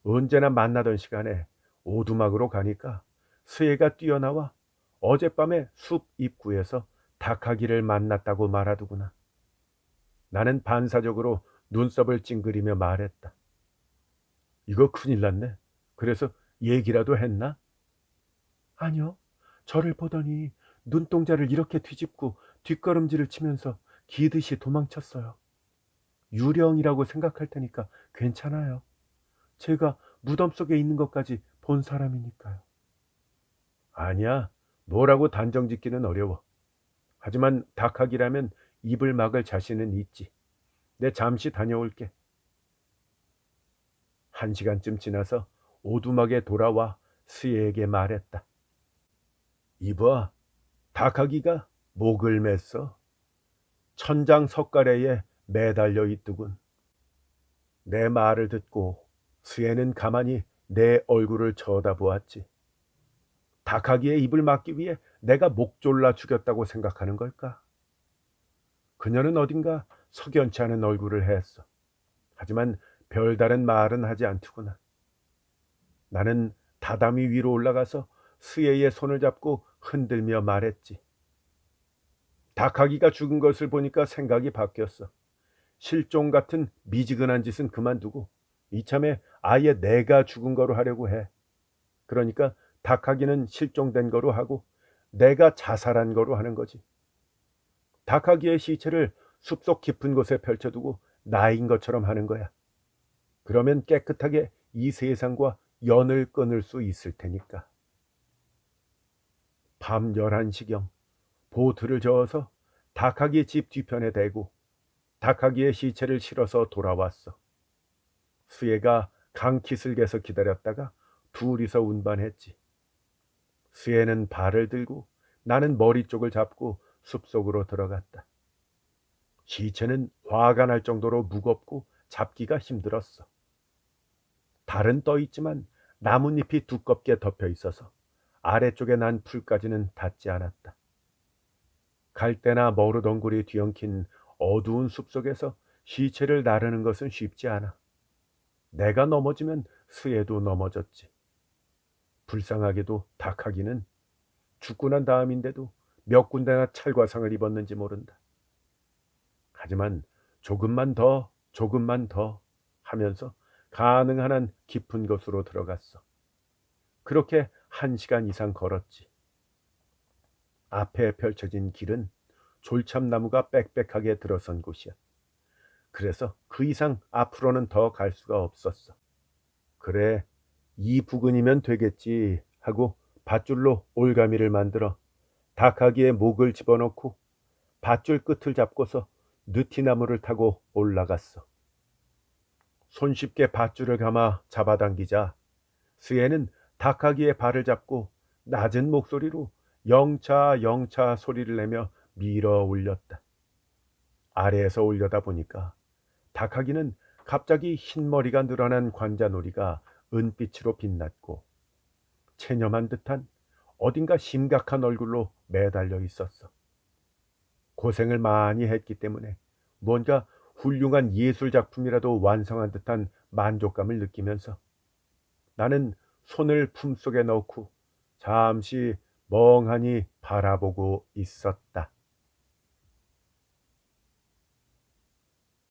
[SPEAKER 1] 언제나 만나던 시간에 오두막으로 가니까 스에가 뛰어나와 어젯밤에 숲 입구에서 닭하기를 만났다고 말하더구나. 나는 반사적으로 눈썹을 찡그리며 말했다. 이거 큰일 났네. 그래서 얘기라도 했나? 아니요. 저를 보더니 눈동자를 이렇게 뒤집고 뒷걸음질을 치면서 기듯이 도망쳤어요. 유령이라고 생각할 테니까 괜찮아요. 제가 무덤 속에 있는 것까지 본 사람이니까요. 아니야. 뭐라고 단정 짓기는 어려워. 하지만 닭학이라면 입을 막을 자신은 있지. 내 잠시 다녀올게. 1시간쯤 지나서 오두막에 돌아와 스에에게 말했다. 이봐, 닭하기가 목을 맸어. 천장 석가래에 매달려 있더군. 내 말을 듣고 스에는 가만히 내 얼굴을 쳐다보았지. 닭하기의 입을 막기 위해 내가 목 졸라 죽였다고 생각하는 걸까? 그녀는 어딘가 석연치 않은 얼굴을 했어. 하지만 별다른 말은 하지 않더구나. 나는 다다미 위로 올라가서 스에의 손을 잡고 흔들며 말했지. 닭하기가 죽은 것을 보니까 생각이 바뀌었어. 실종 같은 미지근한 짓은 그만두고 이참에 아예 내가 죽은 거로 하려고 해. 그러니까 닭하기는 실종된 거로 하고 내가 자살한 거로 하는 거지. 닭하기의 시체를 숲속 깊은 곳에 펼쳐두고 나인 것처럼 하는 거야. 그러면 깨끗하게 이 세상과 연을 끊을 수 있을 테니까. 밤 11시경 보트를 저어서 닭하기 집 뒤편에 대고 닭하기의 시체를 실어서 돌아왔어. 수혜가 강키슬개서 기다렸다가 둘이서 운반했지. 수혜는 발을 들고 나는 머리 쪽을 잡고 숲속으로 들어갔다. 시체는 화가 날 정도로 무겁고 잡기가 힘들었어. 달은 떠 있지만 나뭇잎이 두껍게 덮여 있어서 아래쪽에 난 풀까지는 닿지 않았다. 갈대나 머루덩굴이 뒤엉킨 어두운 숲속에서 시체를 나르는 것은 쉽지 않아. 내가 넘어지면 스에도 넘어졌지. 불쌍하게도 닭하기는 죽고 난 다음인데도 몇 군데나 찰과상을 입었는지 모른다. 하지만 조금만 더 하면서 가능한 한 깊은 곳으로 들어갔어. 그렇게 1시간 이상 걸었지. 앞에 펼쳐진 길은 졸참나무가 빽빽하게 들어선 곳이야. 그래서 그 이상 앞으로는 더 갈 수가 없었어. 그래, 이 부근이면 되겠지 하고 밧줄로 올가미를 만들어 닭하기의 목을 집어넣고 밧줄 끝을 잡고서 느티나무를 타고 올라갔어. 손쉽게 밧줄을 감아 잡아당기자 스에는 닭하기의 발을 잡고 낮은 목소리로 영차 영차 소리를 내며 밀어 올렸다. 아래에서 올려다 보니까 닭하기는 갑자기 흰머리가 늘어난 관자놀이가 은빛으로 빛났고 체념한 듯한 어딘가 심각한 얼굴로 매달려 있었어. 고생을 많이 했기 때문에 뭔가 훌륭한 예술 작품이라도 완성한 듯한 만족감을 느끼면서 나는 손을 품속에 넣고 잠시 멍하니 바라보고 있었다.